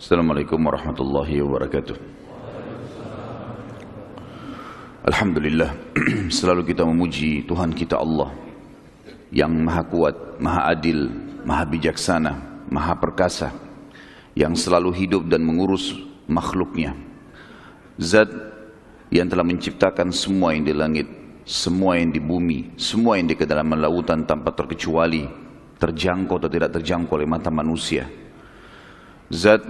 Assalamualaikum warahmatullahi wabarakatuh. Alhamdulillah, selalu kita memuji Tuhan kita Allah yang maha kuat, maha adil, maha bijaksana, maha perkasa, yang selalu hidup dan mengurus makhluknya. Zat yang telah menciptakan semua yang di langit, semua yang di bumi, semua yang di kedalaman lautan tanpa terkecuali, terjangkau atau tidak terjangkau oleh mata manusia. Zat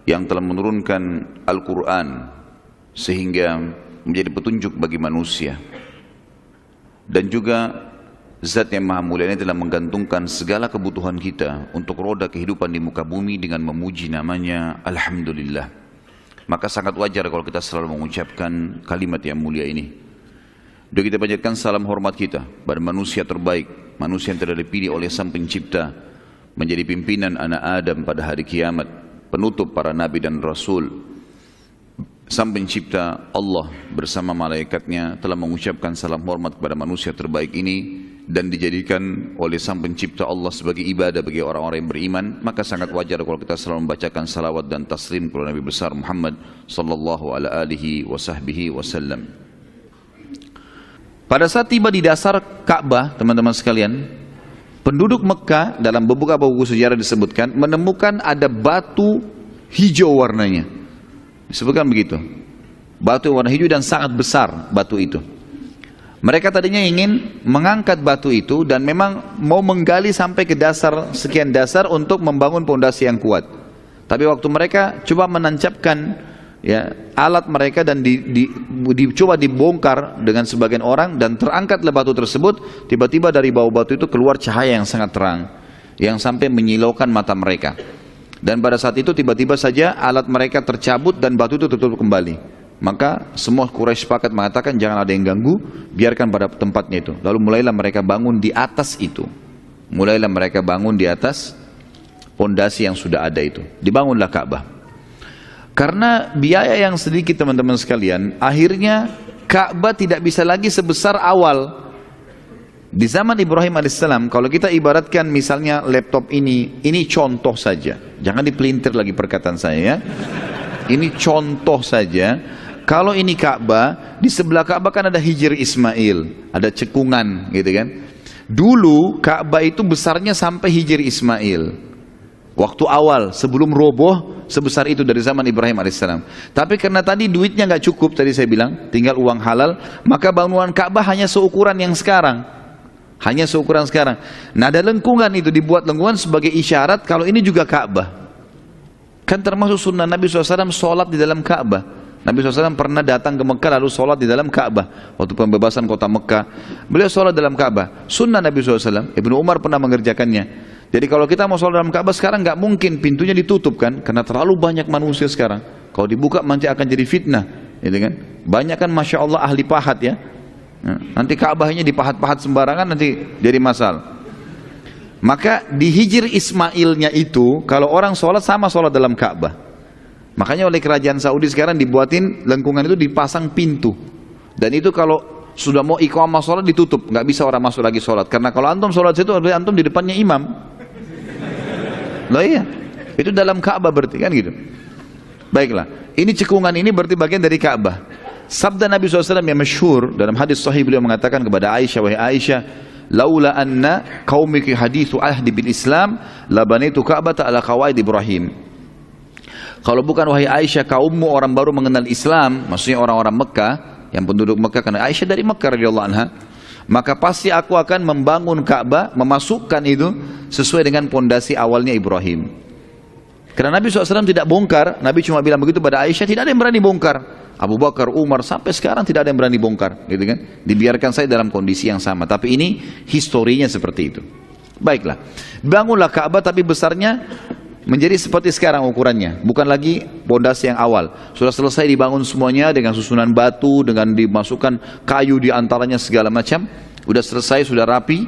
yang telah menurunkan Al-Quran sehingga menjadi petunjuk bagi manusia, dan juga Zat yang maha mulia ini telah menggantungkan segala kebutuhan kita untuk roda kehidupan di muka bumi dengan memuji namanya Alhamdulillah. Maka sangat wajar kalau kita selalu mengucapkan kalimat yang mulia ini. Dan kita panjatkan salam hormat kita pada manusia terbaik, manusia yang telah dipilih oleh Sang Pencipta menjadi pimpinan anak Adam pada hari kiamat, penutup para nabi dan rasul. Sang Pencipta Allah bersama malaikatnya telah mengucapkan salam hormat kepada manusia terbaik ini dan dijadikan oleh Sang Pencipta Allah sebagai ibadah bagi orang-orang yang beriman. Maka sangat wajar kalau kita selalu membacakan salawat dan taslim kepada Nabi besar Muhammad sallallahu alaihi wasallam. Pada saat tiba di dasar Ka'bah, teman-teman sekalian, penduduk Mekah dalam beberapa buku sejarah disebutkan menemukan ada batu hijau warnanya. Disebutkan begitu. Batu warna hijau dan sangat besar batu itu. Mereka tadinya ingin mengangkat batu itu dan memang mau menggali sampai ke dasar, sekian dasar untuk membangun pondasi yang kuat. Tapi waktu mereka coba menancapkan alat mereka dan dicoba dibongkar dengan sebagian orang dan terangkatlah batu tersebut, tiba-tiba dari bawah batu itu keluar cahaya yang sangat terang yang sampai menyilaukan mata mereka. Dan pada saat itu tiba-tiba saja alat mereka tercabut dan batu itu tertutup kembali. Maka semua Quraisy sepakat mengatakan jangan ada yang ganggu, biarkan pada tempatnya itu. Lalu mulailah mereka bangun di atas itu. Mulailah mereka bangun di atas pondasi yang sudah ada itu. Dibangunlah Ka'bah. Karena biaya yang sedikit teman-teman sekalian, akhirnya Ka'bah tidak bisa lagi sebesar awal. Di zaman Ibrahim alaihissalam, kalau kita ibaratkan misalnya laptop ini contoh saja. Jangan dipelintir lagi perkataan saya ya. Ini contoh saja. Kalau ini Ka'bah, di sebelah Ka'bah kan ada Hijr Ismail, ada cekungan gitu kan. Dulu Ka'bah itu besarnya sampai Hijr Ismail. Waktu awal sebelum roboh sebesar itu dari zaman Ibrahim alaihissalam. Tapi karena tadi duitnya nggak cukup, tadi saya bilang tinggal uang halal, maka bangunan Ka'bah hanya seukuran yang sekarang. Hanya seukuran sekarang. Nah, ada lengkungan itu, dibuat lengkungan sebagai isyarat kalau ini juga Ka'bah. Kan termasuk sunnah Nabi SAW sholat di dalam Ka'bah. Nabi SAW pernah datang ke Mekah lalu sholat di dalam Ka'bah. Waktu pembebasan kota Mekah, beliau sholat dalam Ka'bah. Sunnah Nabi SAW. Ibnu Umar pernah mengerjakannya. Jadi kalau kita mau sholat dalam Ka'bah sekarang nggak mungkin pintunya ditutup kan, karena terlalu banyak manusia sekarang. Kalau dibuka nanti akan jadi fitnah, gitu kan? Banyak kan, masya Allah ahli pahat ya. Nanti Ka'bahnya dipahat-pahat sembarangan nanti jadi masalah. Maka di Hijr Ismailnya itu kalau orang sholat sama sholat dalam Ka'bah. Makanya oleh kerajaan Saudi sekarang dibuatin lengkungan itu dipasang pintu. Dan itu kalau sudah mau iqamah sholat ditutup, nggak bisa orang masuk lagi sholat. Karena kalau antum sholat situ, antum di depannya imam. Loh iya, itu dalam Ka'bah berarti kan gitu. Baiklah, ini cekungan ini berarti bagian dari Ka'bah. Sabda Nabi SAW yang masyhur dalam hadis sahih, beliau mengatakan kepada Aisyah, wahai Aisyah, laula anna qaumiki hadithu ahdi bil Islam labanaitu Ka'bata ala qawaid Ibrahim. Kalau bukan wahai Aisyah, kaummu orang baru mengenal Islam, maksudnya orang-orang Mekah, yang penduduk Mekah, karena Aisyah dari Mekah radhiyallahu anha, maka pasti aku akan membangun Ka'bah, memasukkan itu sesuai dengan pondasi awalnya Ibrahim. Karena Nabi SAW tidak bongkar, Nabi cuma bilang begitu pada Aisyah, tidak ada yang berani bongkar. Abu Bakar, Umar, sampai sekarang tidak ada yang berani bongkar, gitu kan? Dibiarkan saya dalam kondisi yang sama. Tapi ini historinya seperti itu. Baiklah, bangunlah Ka'bah, tapi besarnya menjadi seperti sekarang ukurannya, bukan lagi pondasi yang awal. Sudah selesai dibangun semuanya dengan susunan batu, dengan dimasukkan kayu di antaranya segala macam. Sudah selesai, sudah rapi.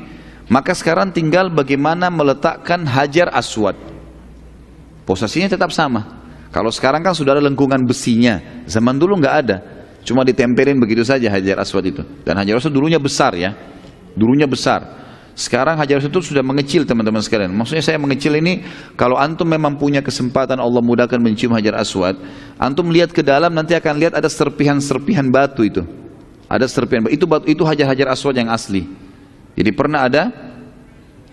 Maka sekarang tinggal bagaimana meletakkan Hajar Aswad. Posisinya tetap sama. Kalau sekarang kan sudah ada lengkungan besinya. Zaman dulu nggak ada, cuma ditempelin begitu saja Hajar Aswad itu. Dan Hajar Aswad dulunya besar ya, dulunya besar. Sekarang Hajar Aswad itu sudah mengecil teman-teman sekalian. Maksudnya saya mengecil ini, kalau antum memang punya kesempatan Allah mudahkan mencium Hajar Aswad, antum lihat ke dalam nanti akan lihat ada serpihan-serpihan batu itu. Ada serpihan batu. Itu Hajar Aswad yang asli. Jadi pernah ada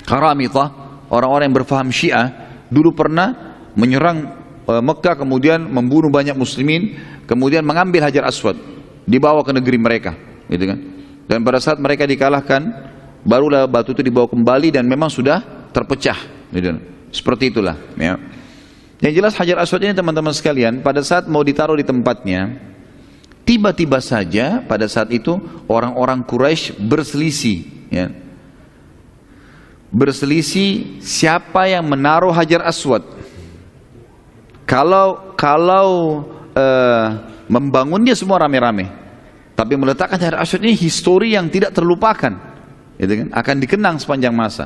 Karamitah, orang-orang yang berfaham Syiah, dulu pernah menyerang Mekah, kemudian membunuh banyak muslimin, kemudian mengambil Hajar Aswad, dibawa ke negeri mereka, gitu kan. Dan pada saat mereka dikalahkan, barulah batu itu dibawa kembali dan memang sudah terpecah, gitu. Seperti itulah, ya. Yang jelas Hajar Aswad ini teman-teman sekalian, pada saat mau ditaruh di tempatnya, tiba-tiba saja pada saat itu orang-orang Quraisy berselisih, ya. Berselisih siapa yang menaruh Hajar Aswad. Kalau membangunnya semua rame-rame, tapi meletakkan Hajar Aswad ini histori yang tidak terlupakan, gitu kan? Akan dikenang sepanjang masa.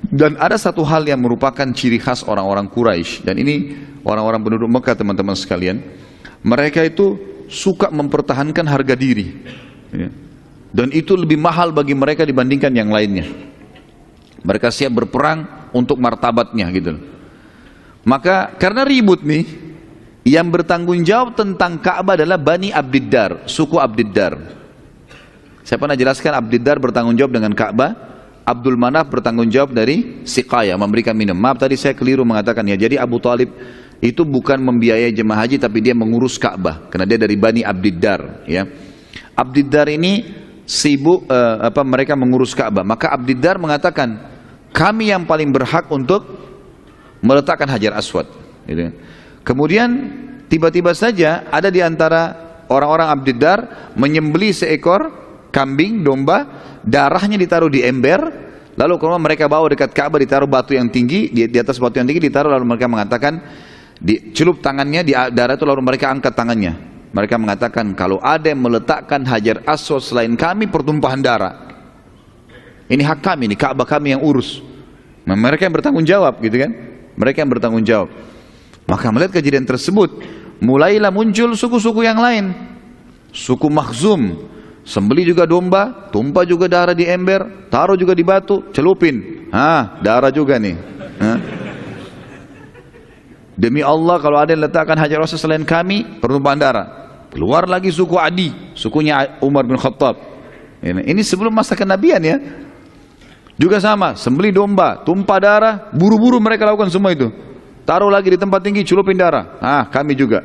Dan ada satu hal yang merupakan ciri khas orang-orang Quraisy, dan ini orang-orang penduduk Mekah teman-teman sekalian, mereka itu suka mempertahankan harga diri, ya. Dan itu lebih mahal bagi mereka dibandingkan yang lainnya. Mereka siap berperang untuk martabatnya, gitu. Maka karena ribut nih, yang bertanggung jawab tentang Ka'bah adalah Bani Abdiddar, suku Abdiddar. Saya pernah jelaskan Abdiddar bertanggung jawab dengan Ka'bah, Abdul Manaf bertanggung jawab dari Siqaya, memberikan minum. Maaf tadi saya keliru mengatakan ya. Jadi Abu Talib itu bukan membiayai jemaah haji, tapi dia mengurus Ka'bah karena dia dari Bani Abdiddar, ya. Abdiddar ini sibuk mereka mengurus Ka'bah. Maka Abdiddar mengatakan, kami yang paling berhak untuk meletakkan Hajar Aswad, gitu. Kemudian tiba-tiba saja ada di antara orang-orang Abdiddar menyembelih seekor kambing, domba, darahnya ditaruh di ember, lalu kemudian mereka bawa dekat Ka'bah, ditaruh batu yang tinggi, di atas batu yang tinggi ditaruh, lalu mereka mengatakan, dicelup tangannya di darah itu, lalu mereka angkat tangannya. Mereka mengatakan, kalau ada yang meletakkan Hajar Aswad selain kami, pertumpahan darah. Ini hak kami, ini Ka'bah kami yang urus. Nah, mereka yang bertanggung jawab, gitu kan? Mereka yang bertanggung jawab. Maka melihat kejadian tersebut, mulailah muncul suku-suku yang lain. Suku Makhzum, sembelih juga domba, tumpah juga darah di ember, taruh juga di batu, celupin. Darah juga nih. Demi Allah, kalau ada yang letakkan Hajar Aswad selain kami, pertumpahan darah. Keluar lagi suku Adi, sukunya Umar bin Khattab. Ini sebelum masa kenabian, ya. Juga sama, sembelih domba, tumpah darah, buru-buru mereka lakukan semua itu. Taruh lagi di tempat tinggi, celupin darah. Kami juga.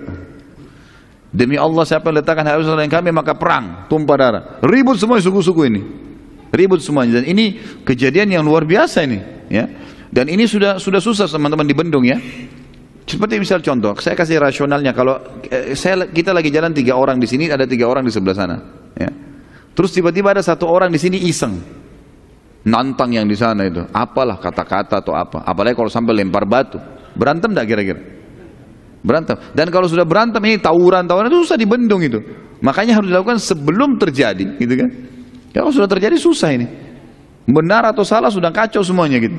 Demi Allah, siapa yang letakkan Hajar Aswad selain kami, maka perang, tumpah darah. Ribut semua suku-suku ini. Ribut semuanya. Dan ini kejadian yang luar biasa ini, ya. Dan ini sudah susah teman-teman dibendung, ya. Seperti misal contoh, saya kasih rasionalnya. Kalau kita lagi jalan 3 orang di sini, ada 3 orang di sebelah sana, ya. Terus tiba-tiba ada 1 orang di sini iseng, nantang yang di sana itu, apalah kata-kata atau apa. Apalagi kalau sampai lempar batu, berantem tidak kira-kira? Berantem. Dan kalau sudah berantem ini tawuran itu susah dibendung itu. Makanya harus dilakukan sebelum terjadi, gitu kan? Ya, kalau sudah terjadi susah ini. Benar atau salah sudah kacau semuanya, gitu.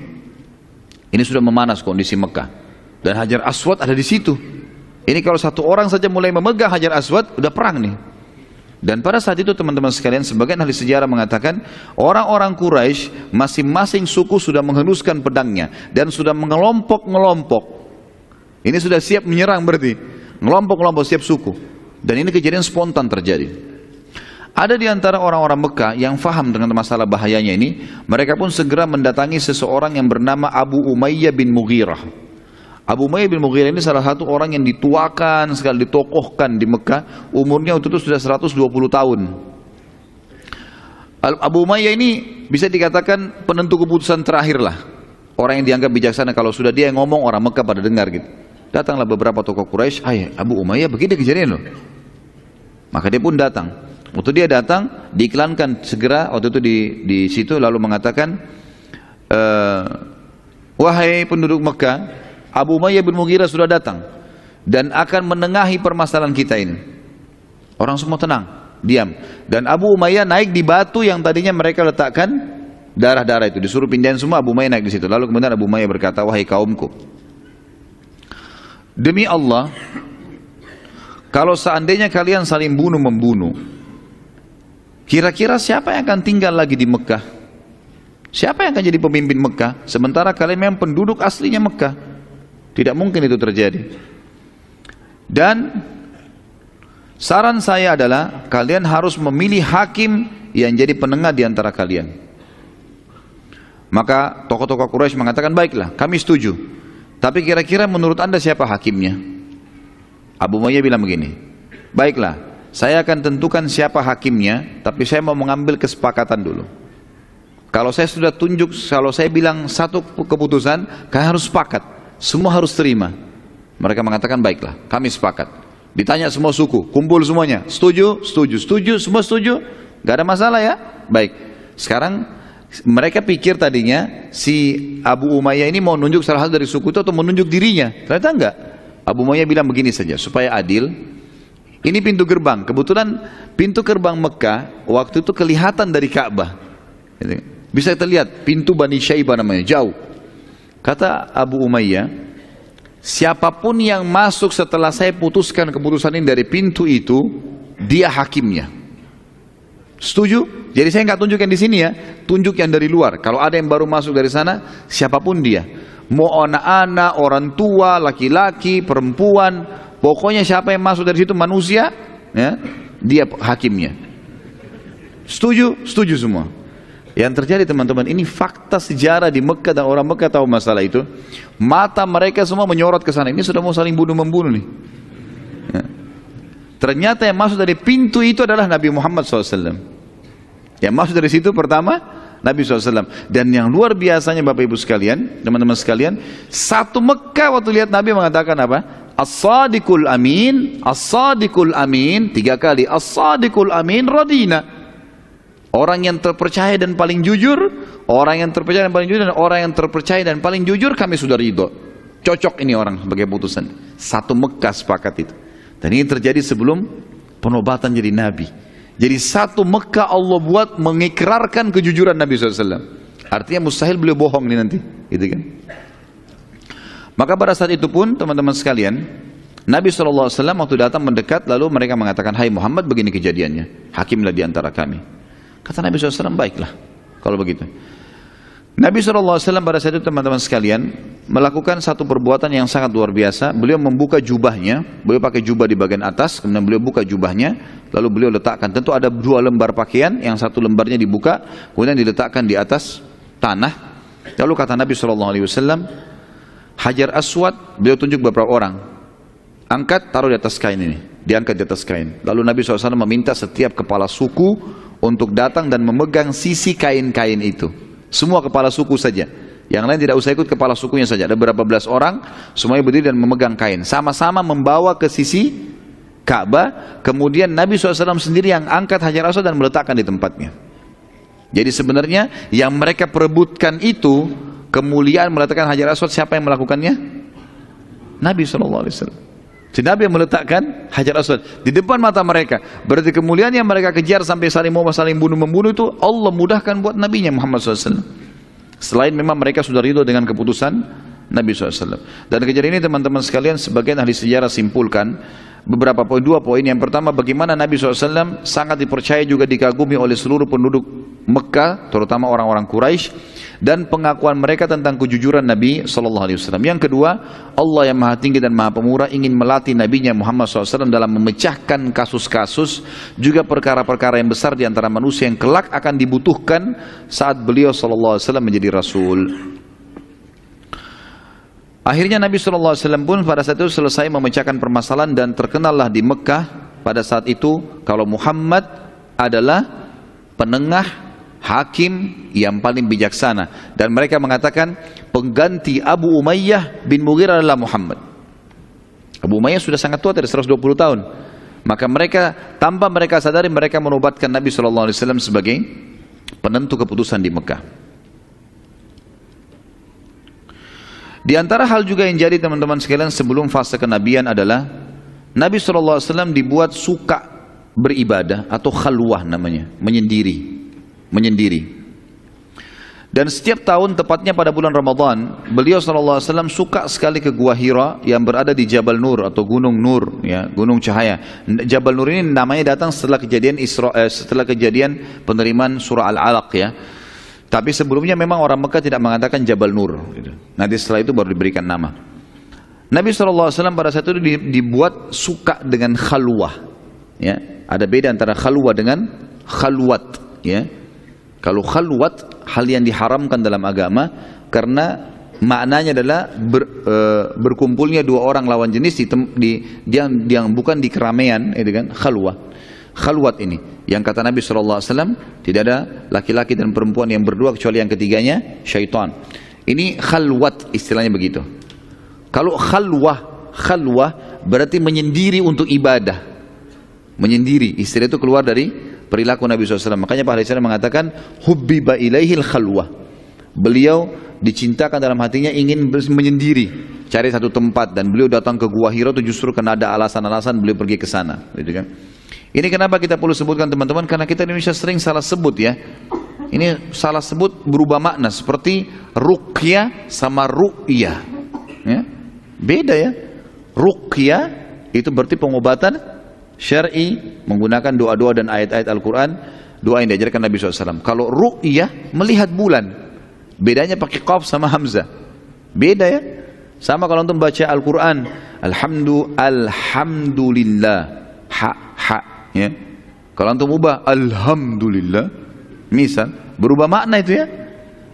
Ini sudah memanas kondisi Mekah. Dan Hajar Aswad ada di situ. Ini kalau 1 orang saja mulai memegang Hajar Aswad, udah perang nih. Dan pada saat itu teman-teman sekalian, sebagian ahli sejarah mengatakan, orang-orang Quraisy, masing-masing suku sudah menghunuskan pedangnya dan sudah mengelompok-ngelompok. Ini sudah siap menyerang berarti. Ngelompok-ngelompok siap suku. Dan ini kejadian spontan terjadi. Ada di antara orang-orang Mekah yang faham dengan masalah bahayanya ini, mereka pun segera mendatangi seseorang yang bernama Abu Umayyah bin Mughirah. Abu Umayyah bin Mughirah ini salah satu orang yang dituakan sekali, ditokohkan di Mekah. Umurnya waktu itu sudah 120 tahun. Abu Umayyah ini bisa dikatakan penentu keputusan terakhir lah. Orang yang dianggap bijaksana, kalau sudah dia yang ngomong, orang Mekah pada dengar, gitu. Datanglah beberapa tokoh Quraisy, Abu Umayyah begini kejadian loh. Maka dia pun datang. Waktu dia datang, diiklankan segera waktu itu di situ, lalu mengatakan, wahai penduduk Mekah, Abu Umayyah bin Mughirah sudah datang dan akan menengahi permasalahan kita ini. Orang semua tenang, diam. Dan Abu Umayyah naik di batu yang tadinya mereka letakkan darah-darah itu. Disuruh pindahin semua, Abu Umayyah naik di situ. Lalu kemudian Abu Umayyah berkata, wahai kaumku, demi Allah, kalau seandainya kalian saling bunuh-membunuh, kira-kira siapa yang akan tinggal lagi di Mekah? Siapa yang akan jadi pemimpin Mekah? Sementara kalian memang penduduk aslinya Mekah. Tidak mungkin itu terjadi. Dan saran saya adalah kalian harus memilih hakim yang jadi penengah di antara kalian. Maka tokoh-tokoh Quraisy mengatakan, baiklah, kami setuju. Tapi kira-kira menurut anda siapa hakimnya? Abu Umayyah bilang begini, baiklah, saya akan tentukan siapa hakimnya, tapi saya mau mengambil kesepakatan dulu. Kalau saya sudah tunjuk, kalau saya bilang satu keputusan, kalian harus sepakat. Semua harus terima. Mereka mengatakan, baiklah, kami sepakat. Ditanya semua suku, kumpul semuanya. Setuju, setuju, setuju, semua setuju. Gak ada masalah ya? Baik. Sekarang mereka pikir tadinya si Abu Umayyah ini mau nunjuk salah satu dari suku itu atau menunjuk dirinya. Ternyata enggak. Abu Umayyah bilang begini saja, supaya adil. Ini pintu gerbang. Kebetulan pintu gerbang Mekah waktu itu kelihatan dari Ka'bah. Bisa terlihat pintu Bani Syaibah namanya, jauh. Kata Abu Umayyah, siapapun yang masuk setelah saya putuskan keputusan ini dari pintu itu, dia hakimnya. Setuju? Jadi saya nggak tunjuk yang di sini ya, tunjuk yang dari luar. Kalau ada yang baru masuk dari sana, siapapun dia, mau anak-anak, orang tua, laki-laki, perempuan, pokoknya siapa yang masuk dari situ manusia, ya, dia hakimnya. Setuju? Setuju semua. Yang terjadi teman-teman, ini fakta sejarah di Mekah dan orang Mekah tahu masalah itu. Mata mereka semua menyorot ke sana. Ini sudah mau saling bunuh-membunuh nih. Ya. Ternyata yang masuk dari pintu itu adalah Nabi Muhammad SAW. Yang masuk dari situ pertama Nabi SAW. Dan yang luar biasanya Bapak Ibu sekalian, teman-teman sekalian, satu Mekah waktu lihat Nabi mengatakan apa? As-sadiqul amin, as-sadiqul amin, 3 kali. As-sadiqul amin radina. Orang yang terpercaya dan paling jujur, orang yang terpercaya dan paling jujur, dan orang yang terpercaya dan paling jujur, kami sudah ridho. Cocok ini orang sebagai putusan. Satu Mekah sepakat itu. Dan ini terjadi sebelum penobatan jadi Nabi. Jadi satu Mekah Allah buat mengikrarkan kejujuran Nabi SAW. Artinya mustahil beliau bohong nih nanti, gitu kan? Maka pada saat itu pun teman-teman sekalian, Nabi SAW waktu datang mendekat, lalu mereka mengatakan, hai Muhammad, begini kejadiannya, hakimlah di antara kami. Kata Nabi SAW, baiklah kalau begitu. Nabi SAW pada saat itu teman-teman sekalian melakukan satu perbuatan yang sangat luar biasa. Beliau membuka jubahnya, beliau pakai jubah di bagian atas, kemudian beliau buka jubahnya, lalu beliau letakkan, tentu ada 2 lembar pakaian, yang satu lembarnya dibuka, kemudian diletakkan di atas tanah. Lalu kata Nabi SAW, Hajar Aswad, beliau tunjuk beberapa orang, angkat, taruh di atas kain ini, diangkat di atas kain. Lalu Nabi SAW meminta setiap kepala suku untuk datang dan memegang sisi kain-kain itu. Semua kepala suku saja. Yang lain tidak usah ikut, kepala sukunya saja. Ada berapa belas orang, semuanya berdiri dan memegang kain. Sama-sama membawa ke sisi Ka'bah. Kemudian Nabi SAW sendiri yang angkat Hajar Aswad dan meletakkan di tempatnya. Jadi sebenarnya yang mereka perebutkan itu, kemuliaan meletakkan Hajar Aswad, siapa yang melakukannya? Nabi SAW. Jadi Nabi yang meletakkan Hajar Aswad di depan mata mereka. Berarti kemuliaan yang mereka kejar sampai saling bunuh-membunuh itu Allah mudahkan buat Nabinya Muhammad SAW. Selain memang mereka sudah ridho dengan keputusan Nabi SAW. Dan kejadian ini teman-teman sekalian, sebagian ahli sejarah simpulkan beberapa poin, 2 poin. Yang pertama, bagaimana Nabi SAW sangat dipercaya juga dikagumi oleh seluruh penduduk Mekah, terutama orang-orang Quraisy, dan pengakuan mereka tentang kejujuran Nabi SAW. Yang kedua, Allah yang maha tinggi dan maha pemurah ingin melatih Nabinya Muhammad SAW dalam memecahkan kasus-kasus, juga perkara-perkara yang besar di antara manusia yang kelak akan dibutuhkan saat beliau SAW menjadi Rasul. Akhirnya Nabi SAW pun pada saat itu selesai memecahkan permasalahan, dan terkenallah di Mekah pada saat itu kalau Muhammad adalah penengah, hakim yang paling bijaksana. Dan mereka mengatakan pengganti Abu Umayyah bin Mughirah adalah Muhammad. Abu Umayyah sudah sangat tua, dari 120 tahun. Maka mereka, tanpa mereka sadari, mereka menobatkan Nabi SAW sebagai penentu keputusan di Mekah. Di antara hal juga yang jadi teman-teman sekalian sebelum fase kenabian adalah Nabi SAW dibuat suka beribadah atau khalwah namanya, menyendiri. Dan setiap tahun tepatnya pada bulan Ramadan, beliau SAW suka sekali ke Gua Hira yang berada di Jabal Nur atau Gunung Nur, ya, Gunung Cahaya. Jabal Nur ini namanya datang setelah kejadian penerimaan surah Al-Alaq, ya. Tapi sebelumnya memang orang Mekah tidak mengatakan Jabal Nur. Gitu. Nanti setelah itu baru diberikan nama. Nabi SAW pada saat itu dibuat suka dengan khalwah. Ya, ada beda antara khalwah dengan khalwat. Ya, kalau khalwat hal yang diharamkan dalam agama karena maknanya adalah berkumpulnya dua orang lawan jenis yang bukan di keramaian, itu kan khalwah. Khalwat ini yang kata Nabi SAW tidak ada laki-laki dan perempuan yang berdua kecuali yang ketiganya syaitan. Ini khalwat istilahnya begitu. Kalau khalwah berarti menyendiri untuk ibadah. Menyendiri, istilah itu keluar dari perilaku Nabi SAW. Makanya Pak Hadis mengatakan hubbiba ilaihil khalwah. Beliau dicintakan dalam hatinya ingin menyendiri, cari satu tempat, dan beliau datang ke Gua Hira itu justru karena ada alasan-alasan beliau pergi ke sana, gitu kan. Ini kenapa kita perlu sebutkan teman-teman, karena kita di Indonesia sering salah sebut ya. Ini salah sebut berubah makna seperti ruqyah sama ru'yah. Ya. Beda ya. Ruqyah itu berarti pengobatan syar'i menggunakan doa-doa dan ayat-ayat Al-Quran, doa yang diajarkan Nabi SAW. Kalau ru'yah melihat bulan, bedanya pakai qaf sama hamzah. Beda ya. Sama kalau untuk baca Al-Quran, alhamdulillah, ha. Ya. Kalau antum ubah alhamdulillah, misal berubah makna itu ya.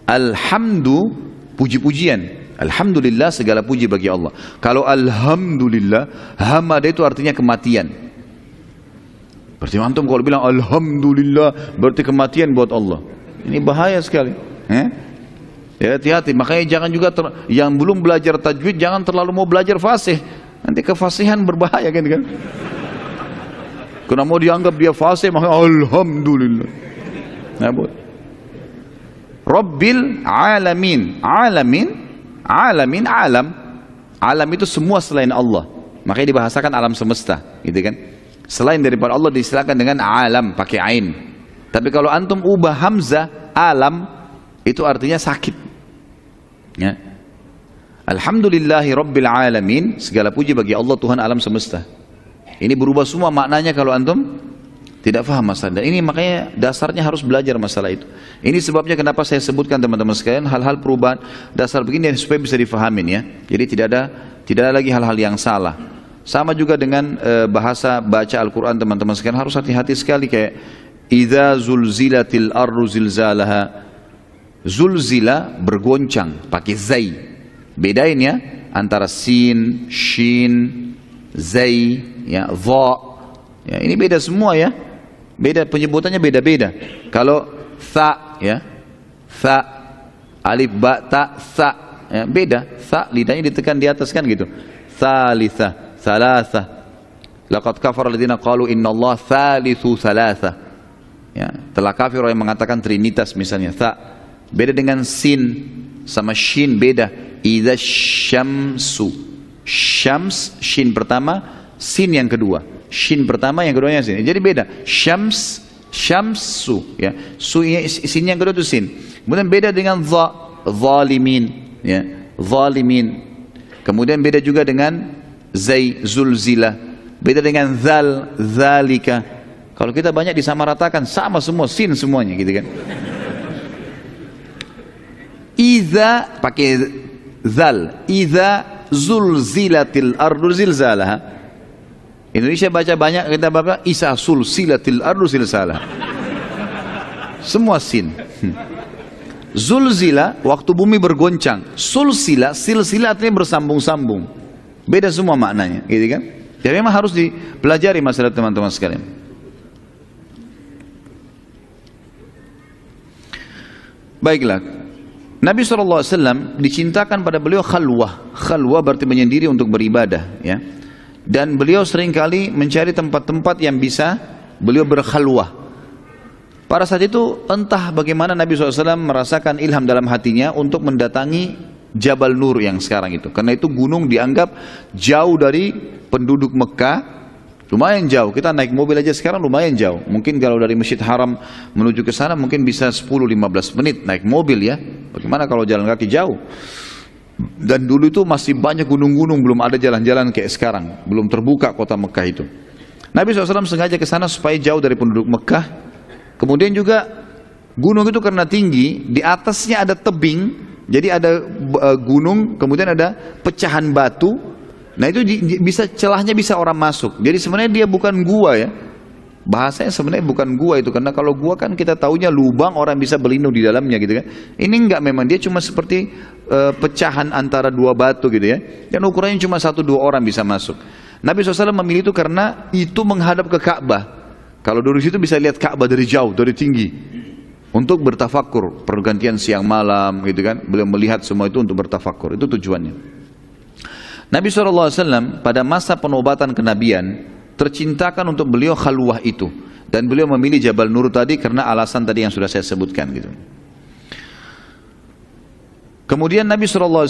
Alhamdu puji-pujian, alhamdulillah segala puji bagi Allah. Kalau alhamdulillah, hamada itu artinya kematian. Berarti antum kalau bilang alhamdulillah berarti kematian buat Allah. Ini bahaya sekali. Ya, hati-hati. Makanya jangan juga yang belum belajar tajwid jangan terlalu mau belajar fasih. Nanti kefasihan berbahaya kan? Karena mau dianggap dia fasih, maka alhamdulillah. Nah, Rabbil alamin. Alamin, alam itu semua selain Allah. Makanya dibahasakan alam semesta, gitu kan? Selain daripada Allah disilakan dengan alam pakai ain. Tapi kalau antum ubah hamzah alam, itu artinya sakit. Ya. Alhamdulillahi Rabbil alamin, segala puji bagi Allah Tuhan alam semesta. Ini berubah semua maknanya kalau antum tidak faham masalah. Dan ini makanya dasarnya harus belajar masalah itu. Ini sebabnya kenapa saya sebutkan teman-teman sekalian hal-hal perubahan dasar begini supaya bisa difahamin ya. Jadi tidak ada lagi hal-hal yang salah. Sama juga dengan bahasa baca Al-Quran teman-teman sekalian harus hati-hati sekali kayak idza zulzilatil ardu zilzalaha. Zulzila bergoncang pakai zai. Bedain ya antara sin, shin, zai, ya, dha. Ya, ini beda semua ya. Beda penyebutannya beda-beda. Kalau tha ya. Tha alif ba ta tha ya, beda. Tha lidahnya ditekan di atas kan gitu. Thalitha, thalatha. Laqad kafara alladziina qalu innallaha thalithu thalatha. Ya, telah kafir orang yang mengatakan trinitas misalnya tha. Beda dengan sin sama shin beda. Idza syamsu. Syams shin pertama, sin yang kedua. Shin pertama, yang keduanya sin. Jadi beda. Syamsu ya. Sin yang kedua itu sin. Kemudian beda dengan dha, zalimin ya. Zalimin. Kemudian beda juga dengan zai, zulzila. Beda dengan zal, zalika. Kalau kita banyak disamaratakan sama semua sin semuanya gitu kan. Iza pakai zal, iza zulzilatil ardu zilzalaha. Indonesia baca banyak, kita baca isa sulsilatil ardu zilzalaha. Semua sin. Zulzila waktu bumi bergoncang. Sulsila, silsila artinya bersambung-sambung. Beda semua maknanya, gitu kan? Jadi memang harus dipelajari masalah teman-teman sekalian. Baiklah. Nabi SAW dicintakan pada beliau khalwah. Khalwah berarti menyendiri untuk beribadah ya. Dan beliau seringkali mencari tempat-tempat yang bisa beliau berkhalwah. Pada saat itu entah bagaimana Nabi SAW merasakan ilham dalam hatinya untuk mendatangi Jabal Nur yang sekarang itu. Karena itu gunung dianggap jauh dari penduduk Mekah. Lumayan jauh, kita naik mobil aja sekarang lumayan jauh. Mungkin kalau dari Masjid Haram menuju ke sana mungkin bisa 10-15 menit naik mobil ya. Bagaimana kalau jalan kaki jauh? Dan dulu itu masih banyak gunung-gunung, belum ada jalan-jalan kayak sekarang. Belum terbuka kota Mekah itu. Nabi SAW sengaja ke sana supaya jauh dari penduduk Mekah. Kemudian juga Gunung itu karena tinggi, di atasnya ada tebing, jadi ada gunung, kemudian ada pecahan batu. Nah itu bisa, celahnya bisa orang masuk. Jadi sebenarnya dia bukan gua ya. Bahasanya sebenarnya bukan gua itu, karena kalau gua kan kita taunya lubang orang bisa berlindung di dalamnya gitu kan. Ini enggak, memang dia cuma seperti pecahan antara dua batu gitu ya. Dan ukurannya cuma 1-2 orang bisa masuk. Nabi SAW memilih itu karena itu menghadap ke Ka'bah. Kalau dari situ bisa lihat Ka'bah dari jauh, dari tinggi. Untuk bertafakur, pergantian siang malam gitu kan. Beliau melihat semua itu untuk bertafakur, itu tujuannya. Nabi SAW pada masa penobatan kenabian tercintakan untuk beliau khalwah itu, dan beliau memilih Jabal Nur tadi karena alasan tadi yang sudah saya sebutkan gitu. Kemudian Nabi SAW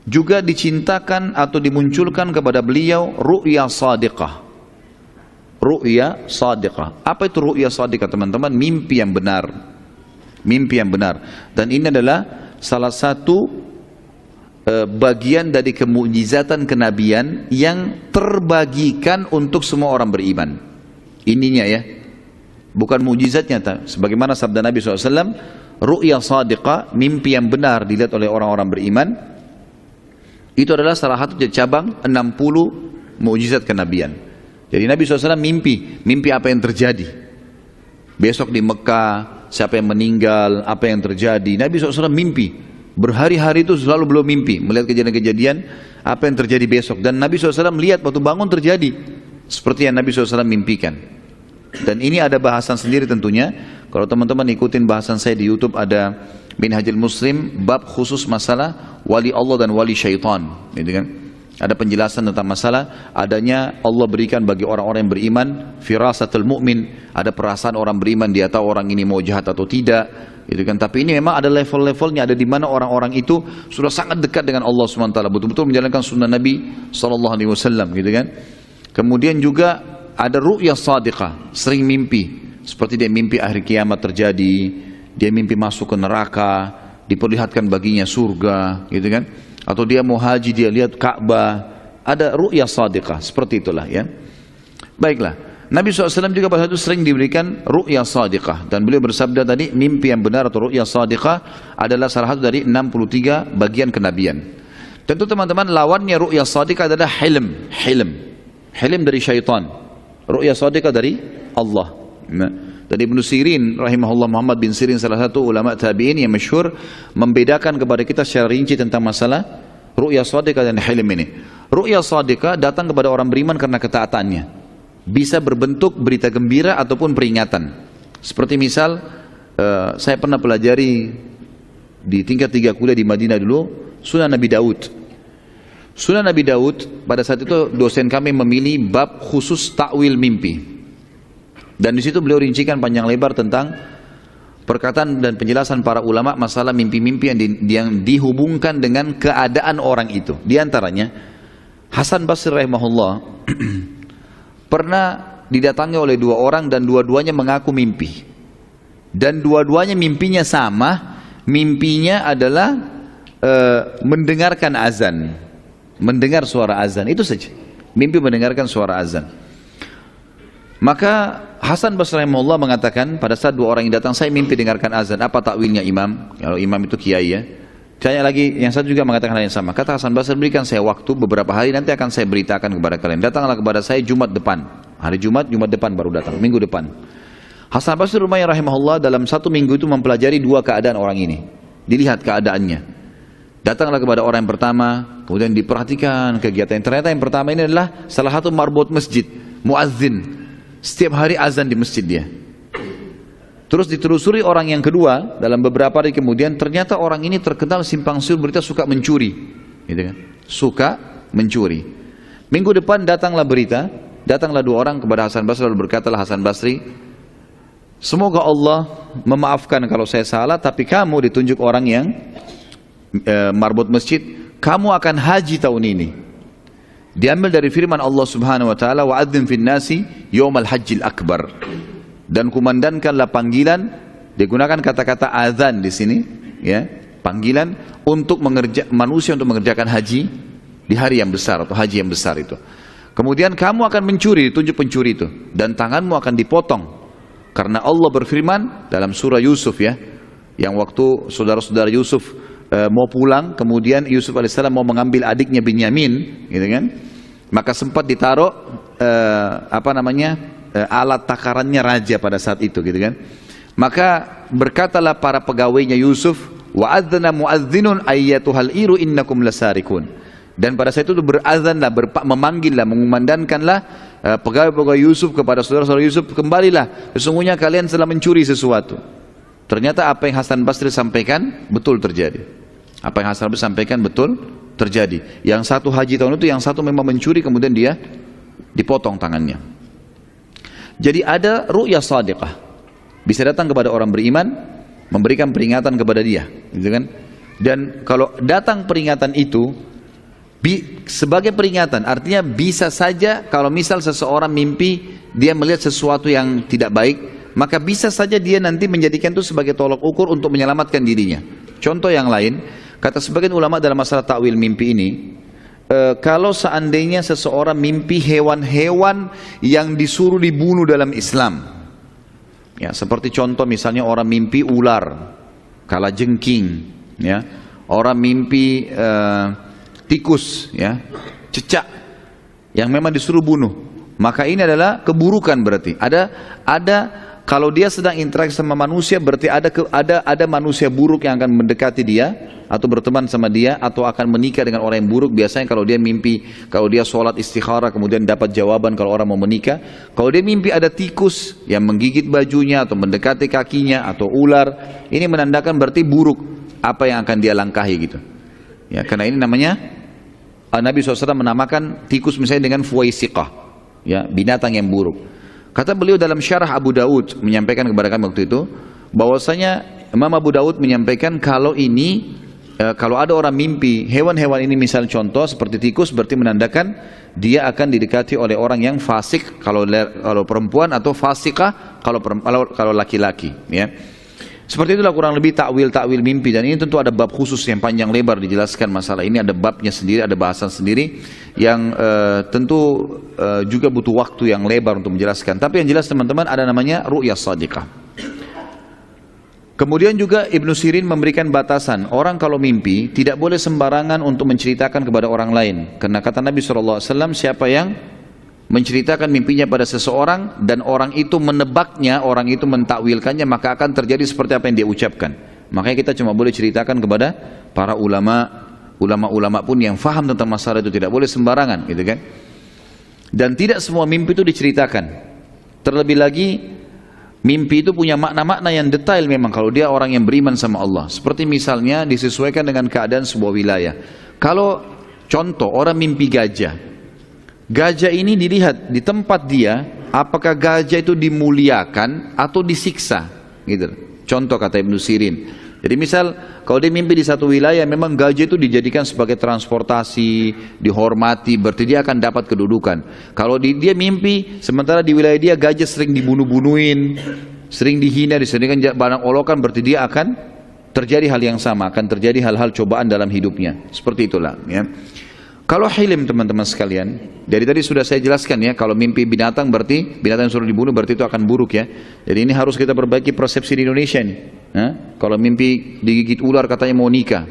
juga dicintakan atau dimunculkan kepada beliau ru'ya sadiqah. Ru'ya sadiqah. Apa itu ru'ya sadiqah teman-teman? Mimpi yang benar. Mimpi yang benar. Dan ini adalah salah satu bagian dari kemukjizatan kenabian yang terbagikan untuk semua orang beriman. Ininya ya, bukan mukjizatnya. Sebagaimana sabda Nabi SAW, ru'ya sadiqah, mimpi yang benar dilihat oleh orang-orang beriman. Itu adalah salah satu cabang 60 mukjizat kenabian. Jadi Nabi SAW mimpi apa yang terjadi besok di Mekah, siapa yang meninggal, apa yang terjadi. Nabi SAW mimpi. Berhari-hari itu selalu belum mimpi, melihat kejadian-kejadian apa yang terjadi besok. Dan Nabi SAW melihat waktu bangun terjadi seperti yang Nabi SAW mimpikan. Dan ini ada bahasan sendiri tentunya. Kalau teman-teman ikutin bahasan saya di YouTube, ada Minhajul Muslim, bab khusus masalah wali Allah dan wali syaitan, gitu kan. Ada penjelasan tentang masalah adanya Allah berikan bagi orang-orang yang beriman firasatul mu'min, ada perasaan orang beriman, dia tahu orang ini mau jahat atau tidak, gitu kan. Tapi ini memang ada level-levelnya, ada di mana orang-orang itu sudah sangat dekat dengan Allah SWT, betul-betul menjalankan sunnah Nabi SAW, gitu kan. Kemudian juga ada ru'ya sadiqah, sering mimpi, seperti dia mimpi akhir kiamat terjadi, dia mimpi masuk ke neraka, diperlihatkan baginya surga, gitu kan. Atau dia mau haji, dia lihat Ka'bah, ada ru'ya sadiqah, seperti itulah ya. Baiklah, Nabi SAW juga pada itu sering diberikan ru'ya sadiqah, dan beliau bersabda tadi, mimpi yang benar atau ru'ya sadiqah adalah salah satu dari 63 bagian kenabian. Tentu teman-teman, lawannya ru'ya sadiqah adalah hilm. Hilm dari syaitan, ru'ya sadiqah dari Allah. Dari Ibnu Sirin rahimahullah, Muhammad bin Sirin, salah satu ulama tabi'in yang masyhur, membedakan kepada kita secara rinci tentang masalah ru'ya sadiqah dan hilm ini. Ru'ya sadiqah datang kepada orang beriman karena ketaatannya, bisa berbentuk berita gembira ataupun peringatan. Seperti misal saya pernah pelajari di tingkat 3 kuliah di Madinah dulu, Sunan Nabi Daud. Sunan Nabi Daud, pada saat itu dosen kami memilih bab khusus takwil mimpi. Dan di situ beliau rincikan panjang lebar tentang perkataan dan penjelasan para ulama masalah mimpi-mimpi yang dihubungkan dengan keadaan orang itu. Di antaranya Hasan Basri rahimahullah pernah didatangi oleh 2 orang dan dua-duanya mengaku mimpi. Dan dua-duanya mimpinya sama, mimpinya adalah mendengarkan azan, mendengar suara azan, itu saja. Mimpi mendengarkan suara azan. Maka Hasan Basri rahimahullah mengatakan, pada saat 2 orang yang datang, saya mimpi dengarkan azan. Apa takwilnya imam? Kalau imam itu kiai ya. Tanya lagi, yang satu juga mengatakan hal yang sama. Kata Hasan Basri, berikan saya waktu beberapa hari, nanti akan saya beritakan kepada kalian. Datanglah kepada saya Jumat depan. Hari Jumat depan baru datang, minggu depan. Hasan Basri rahimahullah dalam 1 minggu itu mempelajari 2 keadaan orang ini. Dilihat keadaannya. Datanglah kepada orang yang pertama, kemudian diperhatikan kegiatan. Ternyata yang pertama ini adalah salah satu marbot masjid, muazzin. Setiap hari azan di masjid dia. Terus ditelusuri orang yang kedua, dalam beberapa hari kemudian ternyata orang ini terkenal simpang siur berita, suka mencuri, gitu kan? Suka mencuri. Minggu depan datanglah berita, datanglah 2 orang kepada Hasan Basri, lalu berkatalah Hasan Basri, semoga Allah memaafkan kalau saya salah, tapi kamu ditunjuk orang yang marbot masjid, kamu akan haji tahun ini. Diambil dari firman Allah Subhanahu wa taala, wa'adzim fin nasi yaumal hajjil akbar. Dan kumandangkanlah panggilan, digunakan kata-kata azan di sini, ya, panggilan untuk manusia untuk mengerjakan haji di hari yang besar atau haji yang besar itu. Kemudian kamu akan mencuri, ditunjuk pencuri itu, dan tanganmu akan dipotong Karena Allah berfirman dalam surah Yusuf ya, yang waktu saudara-saudara Yusuf mau pulang, kemudian Yusuf alaihissalam mau mengambil adiknya Binyamin, gitu kan? Maka sempat ditaruh alat takarannya raja pada saat itu, gitu kan? Maka berkatalah para pegawainya Yusuf, wa adzana muadzinun ayyatuhal iru innakum lasarikun. Dan pada saat itu berazanlah, memanggillah, mengumandangkanlah pegawai-pegawai Yusuf kepada saudara-saudara Yusuf, kembalilah, sesungguhnya kalian telah mencuri sesuatu. Ternyata apa yang Hasan Basri sampaikan betul terjadi. Apa yang Hasan Basri sampaikan betul terjadi. Yang satu haji tahun itu, yang satu memang mencuri, kemudian dia dipotong tangannya. Jadi ada ru'yah shadiqah, bisa datang kepada orang beriman, memberikan peringatan kepada dia, gitu kan? Dan kalau datang peringatan itu sebagai peringatan, artinya bisa saja kalau misal seseorang mimpi dia melihat sesuatu yang tidak baik, maka bisa saja dia nanti menjadikan itu sebagai tolok ukur untuk menyelamatkan dirinya. Contoh yang lain, kata sebagian ulama dalam masalah takwil mimpi ini, kalau seandainya seseorang mimpi hewan-hewan yang disuruh dibunuh dalam Islam, ya, seperti contoh misalnya orang mimpi ular, kalajengking, ya, orang mimpi tikus, ya, cecak yang memang disuruh bunuh, maka ini adalah keburukan. Berarti ada kalau dia sedang interaksi sama manusia, berarti ada manusia buruk yang akan mendekati dia atau berteman sama dia atau akan menikah dengan orang yang buruk. Biasanya kalau dia mimpi, kalau dia sholat istikharah kemudian dapat jawaban kalau orang mau menikah. Kalau dia mimpi ada tikus yang menggigit bajunya atau mendekati kakinya atau ular, ini menandakan berarti buruk apa yang akan dia langkahi, gitu. Ya, karena ini namanya Nabi SAW menamakan tikus misalnya dengan fuwaisiqah, ya, binatang yang buruk. Kata beliau dalam syarah Abu Daud menyampaikan kepada kami waktu itu, bahwasanya Imam Abu Daud menyampaikan kalau ini kalau ada orang mimpi hewan-hewan ini, misal contoh seperti tikus, berarti menandakan dia akan didekati oleh orang yang fasik kalau perempuan, atau fasikah kalau laki-laki, ya. Seperti itulah kurang lebih takwil mimpi. Dan ini tentu ada bab khusus yang panjang lebar dijelaskan masalah ini, ada babnya sendiri, ada bahasan sendiri yang tentu juga butuh waktu yang lebar untuk menjelaskan. Tapi yang jelas teman-teman, ada namanya ru'yah shadiqah. Kemudian juga Ibnu Sirin memberikan batasan, orang kalau mimpi tidak boleh sembarangan untuk menceritakan kepada orang lain. Karena kata Nabi SAW, siapa yang menceritakan mimpinya pada seseorang dan orang itu menebaknya, orang itu mentakwilkannya, maka akan terjadi seperti apa yang dia ucapkan. Makanya kita cuma boleh ceritakan kepada para ulama pun yang faham tentang masalah itu, tidak boleh sembarangan, gitu kan. Dan tidak semua mimpi itu diceritakan. Terlebih lagi mimpi itu punya makna-makna yang detail memang kalau dia orang yang beriman sama Allah. Seperti misalnya disesuaikan dengan keadaan sebuah wilayah. Kalau contoh orang mimpi gajah, gajah ini dilihat di tempat dia, apakah gajah itu dimuliakan atau disiksa, gitu. Contoh kata Ibnu Sirin. Jadi misal kalau dia mimpi di satu wilayah memang gajah itu dijadikan sebagai transportasi, dihormati, berarti dia akan dapat kedudukan. Kalau dia mimpi sementara di wilayah dia gajah sering dibunuh-bunuhin, sering dihina, disediakan barang olokan, berarti dia akan terjadi hal yang sama, akan terjadi hal-hal cobaan dalam hidupnya. Seperti itulah, ya. Kalau hilim teman-teman sekalian, dari tadi sudah saya jelaskan ya, kalau mimpi binatang berarti binatang yang suruh dibunuh berarti itu akan buruk ya. Jadi ini harus kita perbaiki persepsi di Indonesia nih. Kalau mimpi digigit ular katanya mau nikah.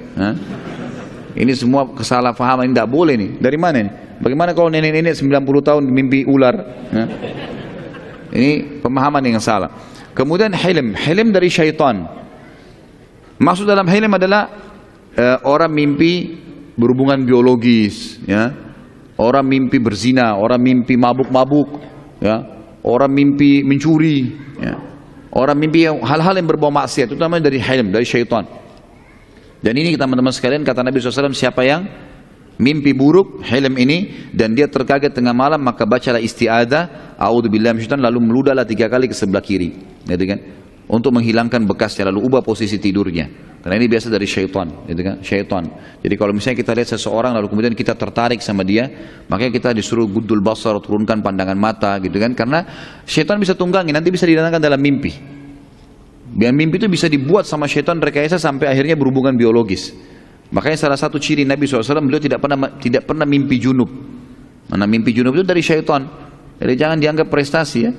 Ini semua kesalahpahaman, ini tidak boleh nih. Dari mana nih? Bagaimana kalau nenek-nenek 90 tahun mimpi ular? Ini pemahaman yang salah. Kemudian hilim dari syaitan. Maksud dalam hilim adalah orang mimpi berhubungan biologis, ya. Orang mimpi berzina, orang mimpi mabuk-mabuk, ya. Orang mimpi mencuri, ya. Orang mimpi hal-hal yang berbau maksiat, itu namanya dari hilim, dari syaitan. Dan ini teman-teman sekalian kata Nabi SAW, siapa yang mimpi buruk, hilim ini, dan dia terkaget tengah malam, maka bacalah isti'adzah, a'udzubillahi minasyaitonir, lalu meludahlah 3 kali ke sebelah kiri, gitu kan? Untuk menghilangkan bekasnya, lalu ubah posisi tidurnya. Karena ini biasa dari syaitan, gitu kan? Syaitan. Jadi kalau misalnya kita lihat seseorang lalu kemudian kita tertarik sama dia, makanya kita disuruh guddul basar, turunkan pandangan mata, gitu kan? Karena syaitan bisa tunggangi, nanti bisa didatangkan dalam mimpi. Dan mimpi itu bisa dibuat sama syaitan rekayasa sampai akhirnya berhubungan biologis. Makanya salah satu ciri Nabi SAW, beliau tidak pernah mimpi junub. Mana mimpi junub itu dari syaitan. Jadi jangan dianggap prestasi ya.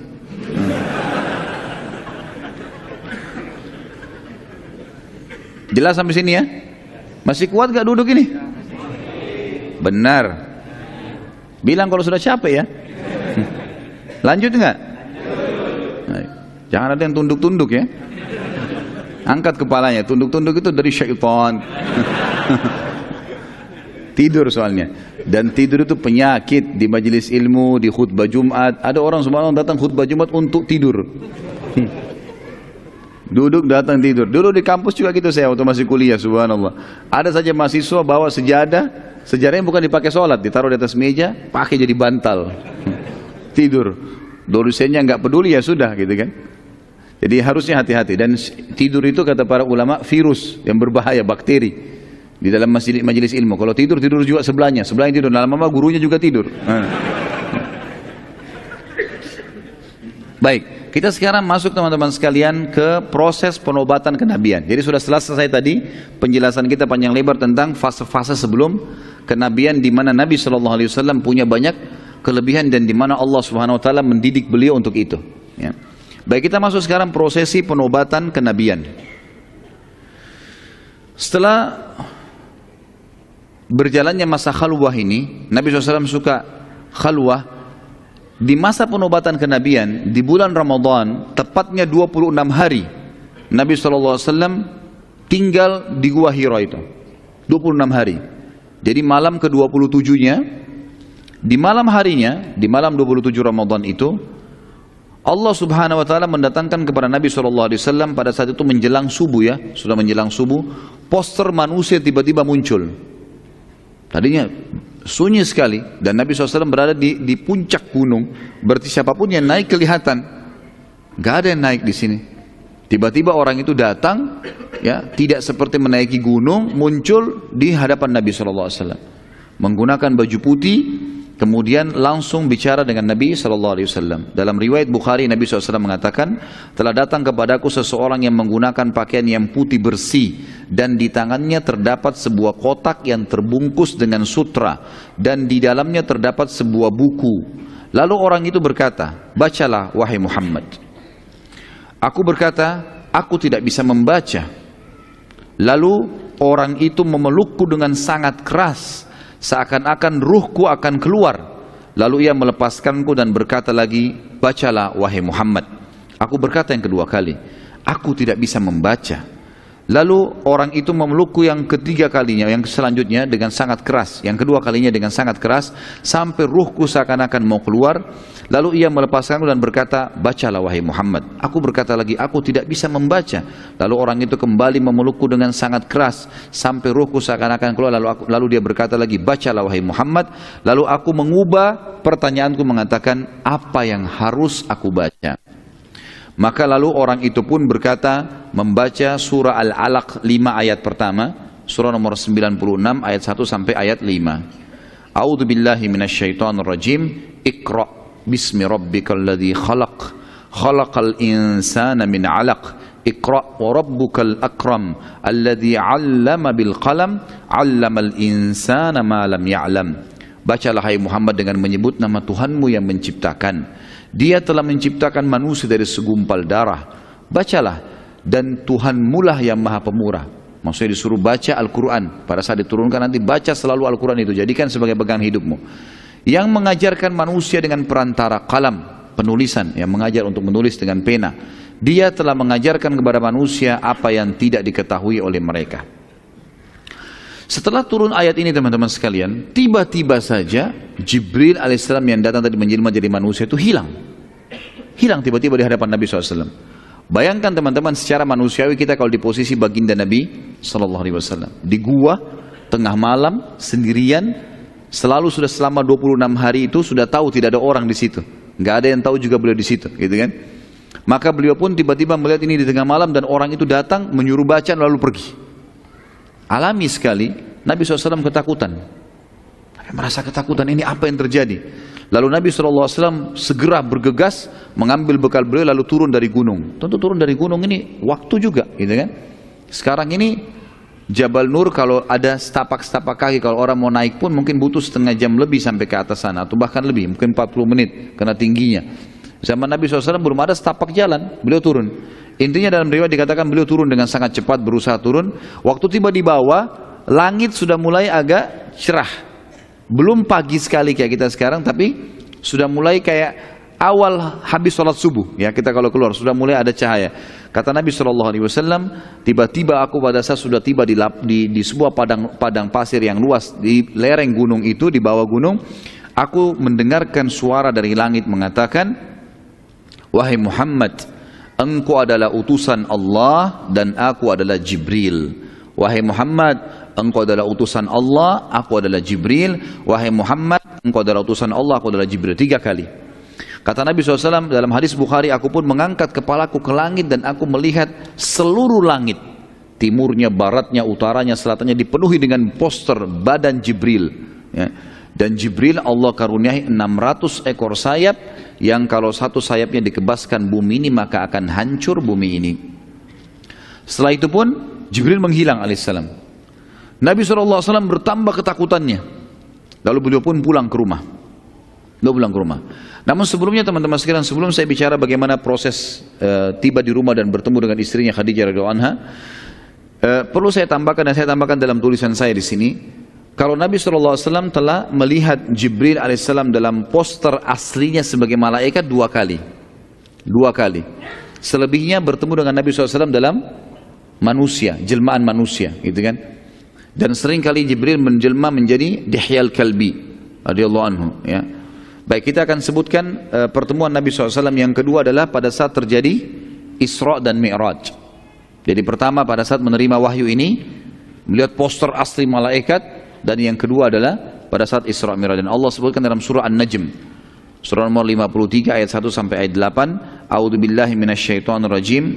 Jelas sampai sini ya? Masih kuat gak duduk ini? Benar. Bilang kalau sudah capek ya. Lanjut nggak? Jangan ada yang tunduk-tunduk ya. Angkat kepalanya. Tunduk-tunduk itu dari syaitan. Tidur soalnya. Dan tidur itu penyakit di majelis ilmu, di khutbah Jumat. Ada orang subhanallah datang khutbah Jumat untuk tidur. Duduk datang tidur. Dulu di kampus juga gitu saya waktu masih kuliah, subhanallah. Ada saja mahasiswa bawa sejadah, sejadahnya bukan dipakai sholat, ditaruh di atas meja, pakai jadi bantal. Tidur. Dosennya nggak peduli ya sudah gitu kan. Jadi harusnya hati-hati. Dan tidur itu kata para ulama virus yang berbahaya, bakteri di dalam majelis ilmu. Kalau tidur juga sebelahnya tidur. Lama-lama gurunya juga tidur. Baik. Kita sekarang masuk teman-teman sekalian ke proses penobatan kenabian. Jadi sudah selesai tadi penjelasan kita panjang lebar tentang fase-fase sebelum kenabian di mana Nabi SAW punya banyak kelebihan dan di mana Allah Subhanahu Wa Taala mendidik beliau untuk itu. Ya. Baik, kita masuk sekarang prosesi penobatan kenabian. Setelah berjalannya masa khalwah ini, Nabi SAW suka khalwah. Di masa penobatan kenabian, di bulan Ramadan, tepatnya 26 hari, Nabi SAW tinggal di Gua Hira itu. 26 hari. Jadi malam ke-27-nya, di malam harinya, di malam 27 Ramadan itu, Allah Subhanahu Wa Taala mendatangkan kepada Nabi SAW pada saat itu menjelang subuh ya, sudah menjelang subuh, poster manusia tiba-tiba muncul. Tadinya sunyi sekali dan Nabi SAW berada di puncak gunung, berarti siapapun yang naik kelihatan. Gak ada yang naik di sini. Tiba-tiba orang itu datang, ya tidak seperti menaiki gunung, muncul di hadapan Nabi SAW, menggunakan baju putih, kemudian langsung bicara dengan Nabi SAW. Dalam riwayat Bukhari, Nabi SAW mengatakan, telah datang kepadaku seseorang yang menggunakan pakaian yang putih bersih dan di tangannya terdapat sebuah kotak yang terbungkus dengan sutra dan di dalamnya terdapat sebuah buku. Lalu orang itu berkata, bacalah wahai Muhammad. Aku berkata, aku tidak bisa membaca. Lalu orang itu memelukku dengan sangat keras, seakan-akan ruhku akan keluar. Lalu ia melepaskanku dan berkata lagi, bacalah wahai Muhammad. Aku berkata yang kedua kali, aku tidak bisa membaca. Lalu orang itu memelukku yang ketiga kalinya, yang selanjutnya dengan sangat keras, yang kedua kalinya dengan sangat keras, sampai ruhku seakan-akan mau keluar. Lalu ia melepaskanku dan berkata, bacalah wahai Muhammad. Aku berkata lagi, aku tidak bisa membaca. Lalu orang itu kembali memelukku dengan sangat keras, sampai ruhku seakan-akan keluar. Lalu dia berkata lagi, bacalah wahai Muhammad. Lalu aku mengubah pertanyaanku mengatakan, apa yang harus aku baca? Maka lalu orang itu pun berkata, membaca surah Al-Alaq 5 ayat pertama, surah nomor 96 ayat 1 sampai ayat 5. A'udzu billahi minasyaitonir rajim. Iqra bismi rabbikal ladzi khalaq. Khalaqal insana min 'alaq. Iqra wa rabbukal akram alladzi 'allama bil qalam 'allamal insana ma lam ya'lam. Bacalah hai Muhammad dengan menyebut nama Tuhanmu yang menciptakan. Dia telah menciptakan manusia dari segumpal darah. Bacalah, dan Tuhanmu lah yang maha pemurah. Maksudnya disuruh baca Al-Quran. Pada saat diturunkan nanti baca selalu Al-Quran itu. Jadikan sebagai pegangan hidupmu. Yang mengajarkan manusia dengan perantara kalam, penulisan, yang mengajar untuk menulis dengan pena. Dia telah mengajarkan kepada manusia apa yang tidak diketahui oleh mereka. Setelah turun ayat ini teman-teman sekalian, tiba-tiba saja Jibril alaihissalam yang datang tadi menjelma jadi manusia itu hilang. Hilang tiba-tiba di hadapan Nabi SAW. Bayangkan teman-teman secara manusiawi kita kalau di posisi baginda Nabi SAW. Di gua, tengah malam, sendirian, selalu sudah selama 26 hari itu sudah tahu tidak ada orang di situ. Nggak ada yang tahu juga beliau di situ, gitu kan? Maka beliau pun tiba-tiba melihat ini di tengah malam dan orang itu datang menyuruh baca lalu pergi. Alami sekali, Nabi SAW ketakutan. Nabi merasa ketakutan, ini apa yang terjadi? Lalu Nabi SAW segera bergegas mengambil bekal beliau lalu turun dari gunung. Tentu turun dari gunung ini waktu juga, gitu kan? Sekarang ini Jabal Nur kalau ada setapak-setapak kaki, kalau orang mau naik pun mungkin butuh setengah jam lebih sampai ke atas sana, atau bahkan lebih, mungkin 40 menit karena tingginya. Zaman Nabi SAW belum ada setapak jalan, beliau turun. Intinya dalam riwayat dikatakan beliau turun dengan sangat cepat, berusaha turun. Waktu tiba di bawah, langit sudah mulai agak cerah. Belum pagi sekali kayak kita sekarang, tapi sudah mulai kayak awal habis sholat subuh. Ya, kita kalau keluar sudah mulai ada cahaya. Kata Nabi SAW, tiba-tiba aku pada saat sudah tiba di sebuah padang pasir yang luas di lereng gunung itu, di bawah gunung, aku mendengarkan suara dari langit mengatakan, wahai Muhammad, engkau adalah utusan Allah dan aku adalah Jibril. Wahai Muhammad, engkau adalah utusan Allah, aku adalah Jibril. Wahai Muhammad, engkau adalah utusan Allah, aku adalah Jibril. 3 kali. Kata Nabi SAW dalam hadis Bukhari, aku pun mengangkat kepalaku ke langit dan aku melihat seluruh langit, timurnya, baratnya, utaranya, selatannya dipenuhi dengan poster badan Jibril. Ya. Dan Jibril Allah karuniai 600 ekor sayap, yang kalau satu sayapnya dikebaskan bumi ini maka akan hancur bumi ini. Setelah itu pun Jibril menghilang alaihissalam. Nabi SAW bertambah ketakutannya. Lalu beliau pun pulang ke rumah. Namun sebelumnya teman-teman sekalian, sebelum saya bicara bagaimana proses tiba di rumah dan bertemu dengan istrinya Khadijah radhiyallahu anha, perlu saya tambahkan, dan saya tambahkan dalam tulisan saya di sini. Kalau Nabi SAW telah melihat Jibril alaihissalam dalam poster aslinya sebagai malaikat 2 kali. 2 kali. Selebihnya bertemu dengan Nabi SAW dalam manusia, jelmaan manusia, gitu kan. Dan sering kali Jibril menjelma menjadi Dihyal Kalbi radhiyallahu anhu, ya. Baik, kita akan sebutkan pertemuan Nabi SAW yang kedua adalah pada saat terjadi Isra dan Mi'raj. Jadi pertama pada saat menerima wahyu ini, melihat poster asli malaikat. Dan yang kedua adalah pada saat Isra Mi'raj. Dan Allah sebutkan dalam surah An-Najm, surah nomor 53 ayat 1 sampai ayat 8. A'udzu billahi minasyaitonir rajim.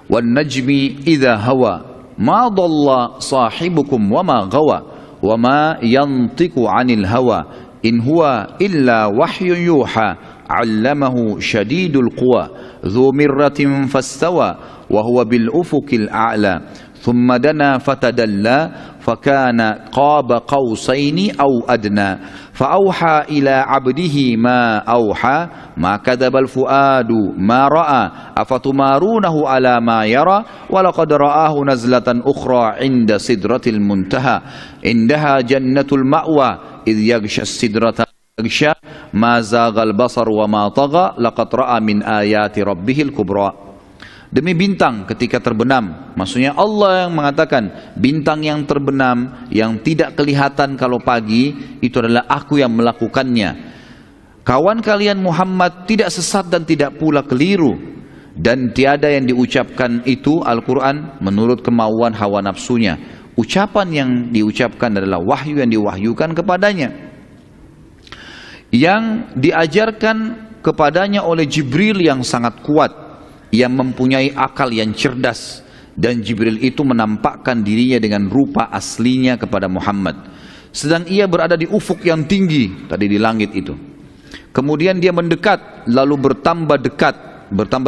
Wan najmi idza hawa ma dhalla sahibukum wa ma ghawa wa ma yantiqu 'anil hawa in huwa illa wahyun yuha 'allamahu syadidul quwa dzu mirratin fastawa wa huwa bil ufuqil a'la. ثم دنا فتدلى فكان قاب قوسين أو أدنى فأوحى إلى عبده ما أوحى ما كذب الفؤاد ما رأى أفتمارونه على ما يرى ولقد رآه نزلة أخرى عند سدرة المنتهى عندها جنة المأوى إذ يغشى السدرة يغشى ما زاغ البصر وما طغى لقد رأى من آيات ربه الكبرى. Demi bintang ketika terbenam, maksudnya Allah yang mengatakan bintang yang terbenam, yang tidak kelihatan kalau pagi, itu adalah aku yang melakukannya. Kawan kalian Muhammad tidak sesat dan tidak pula keliru, dan tiada yang diucapkan itu Al-Quran menurut kemauan hawa nafsunya. Ucapan yang diucapkan adalah wahyu yang diwahyukan kepadanya, yang diajarkan kepadanya oleh Jibril yang sangat kuat, yang mempunyai akal yang cerdas. Dan Jibril itu menampakkan dirinya dengan rupa aslinya kepada Muhammad, sedang ia berada di ufuk yang tinggi tadi di langit itu. Kemudian dia mendekat, lalu bertambah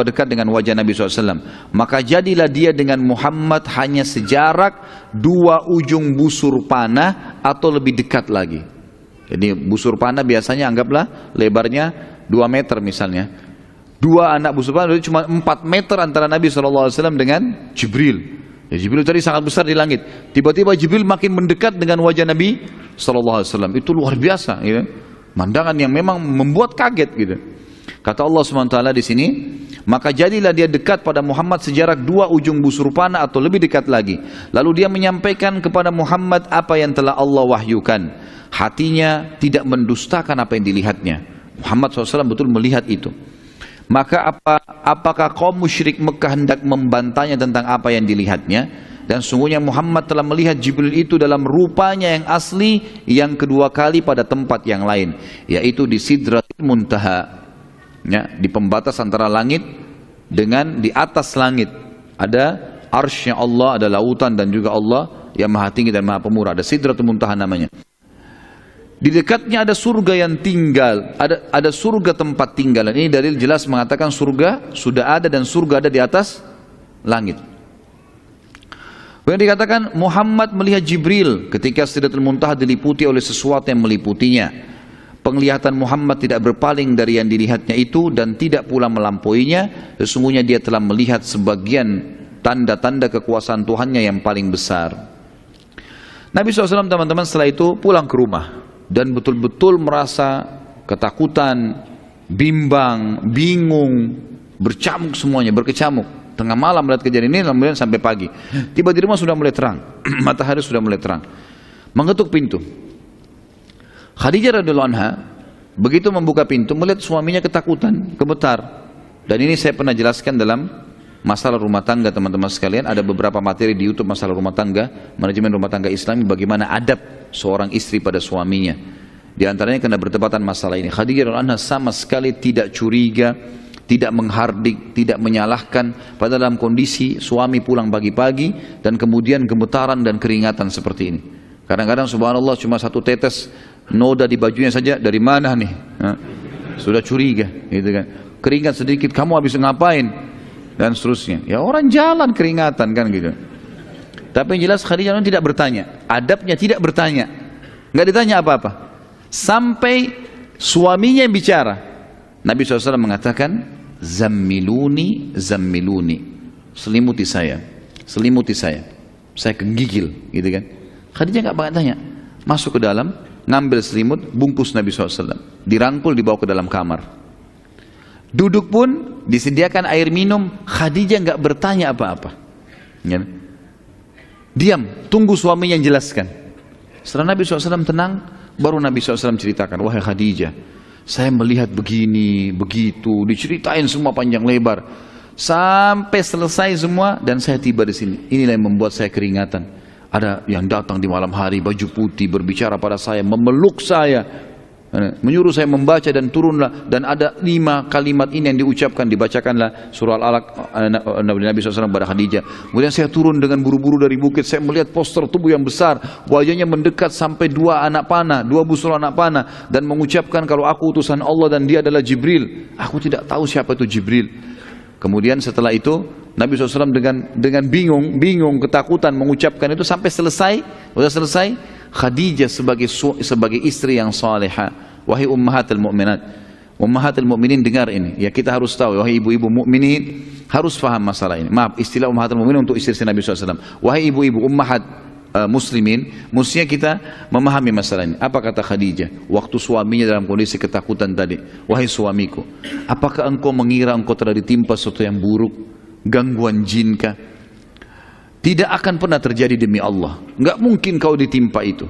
dekat dengan wajah Nabi SAW. Maka jadilah dia dengan Muhammad hanya sejarak 2 ujung busur panah atau lebih dekat lagi. Jadi busur panah biasanya anggaplah lebarnya 2 meter misalnya. 2 anak busur panah itu cuma 4 meter antara Nabi SAW dengan Jibril. Ya, Jibril tadi sangat besar di langit. Tiba-tiba Jibril makin mendekat dengan wajah Nabi SAW. Itu luar biasa, gitu. Mandangan yang memang membuat kaget, gitu. Kata Allah SWT di sini, maka jadilah dia dekat pada Muhammad sejarak 2 ujung busur panah atau lebih dekat lagi. Lalu dia menyampaikan kepada Muhammad apa yang telah Allah wahyukan. Hatinya tidak mendustakan apa yang dilihatnya. Muhammad SAW betul melihat itu. Maka apakah kaum musyrik Mekah hendak membantahnya tentang apa yang dilihatnya? Dan sungguhnya Muhammad telah melihat Jibril itu dalam rupanya yang asli yang kedua kali pada tempat yang lain, yaitu di Sidratul Muntaha, ya, di pembatas antara langit dengan di atas langit ada arsy-Nya Allah, ada lautan, dan juga Allah yang maha tinggi dan maha pemurah. Ada Sidratul Muntaha namanya. Di dekatnya ada surga yang tinggal, ada surga tempat tinggal. Ini dalil jelas mengatakan surga sudah ada dan surga ada di atas langit. Kemudian dikatakan Muhammad melihat Jibril ketika Sidratul Muntaha diliputi oleh sesuatu yang meliputinya. penglihatan Muhammad tidak berpaling dari yang dilihatnya itu dan tidak pula melampauinya. Sesungguhnya dia telah melihat sebagian tanda-tanda kekuasaan Tuhannya yang paling besar. Nabi SAW teman-teman setelah itu pulang ke rumah dan betul-betul merasa ketakutan, bimbang, bingung, bercamuk semuanya, berkecamuk. Tengah malam melihat kejadian ini, kemudian sampai pagi. Tiba di rumah sudah mulai terang, matahari sudah mulai terang. Mengetuk pintu. Khadijah radhiyallahu anha begitu membuka pintu melihat suaminya ketakutan, gemetar. Dan ini saya pernah jelaskan dalam masalah rumah tangga teman-teman sekalian. Ada beberapa materi di YouTube masalah rumah tangga, manajemen rumah tangga Islami, bagaimana adab seorang istri pada suaminya. Di antaranya karena bertepatan masalah ini. Khadijah radhiyallahu anha sama sekali tidak curiga, tidak menghardik, tidak menyalahkan pada dalam kondisi suami pulang pagi-pagi dan kemudian gemetaran dan keringatan seperti ini. Kadang-kadang subhanallah cuma satu tetes noda di bajunya saja, dari mana nih? Sudah curiga, gitu kan? Keringat sedikit, kamu habis ngapain? Dan seterusnya. Ya orang jalan keringatan kan gitu. Tapi yang jelas Khadijah tidak bertanya, adabnya tidak bertanya, nggak ditanya apa-apa. Sampai suaminya yang bicara, Nabi SAW mengatakan, zammiluni, zammiluni, selimuti saya, selimuti saya kegigil, gitu kan? Khadijah nggak pakai tanya, masuk ke dalam, ngambil selimut, bungkus Nabi SAW, dirangkul, dibawa ke dalam kamar. Duduk pun disediakan air minum, Khadijah nggak bertanya apa-apa. Ya. Diam, tunggu suaminya yang jelaskan. Setelah Nabi SAW tenang, baru Nabi SAW ceritakan, wahai Khadijah, saya melihat begini, begitu, diceritain semua panjang lebar, sampai selesai semua, dan saya tiba di sini. Inilah yang membuat saya keringatan. Ada yang datang di malam hari baju putih berbicara pada saya, memeluk saya, menyuruh saya membaca dan turunlah, dan ada 5 kalimat ini yang diucapkan, dibacakanlah surah Al-Alaq Nabi SAW kepada Khadijah. Kemudian saya turun dengan buru-buru dari bukit, saya melihat poster tubuh yang besar, wajahnya mendekat sampai 2 anak panah, 2 busur anak panah, dan mengucapkan kalau aku utusan Allah dan dia adalah Jibril. Aku tidak tahu siapa itu Jibril. Kemudian setelah itu Nabi SAW dengan bingung, ketakutan mengucapkan itu sampai selesai. Sudah selesai, Khadijah sebagai istri yang salihah, wahai ummahatul mu'minat, ummahatul mu'minin dengar ini. Ya kita harus tahu, wahai ibu-ibu mukminin harus faham masalah ini. Maaf, istilah ummahatul mu'minin untuk istri Nabi SAW. Wahai ibu-ibu ummahat muslimin, mestinya kita memahami masalah ini. Apa kata Khadijah waktu suaminya dalam kondisi ketakutan tadi? Wahai suamiku, apakah engkau mengira engkau telah ditimpa sesuatu yang buruk, gangguan jin kah? Tidak akan pernah terjadi demi Allah. Enggak mungkin kau ditimpa itu.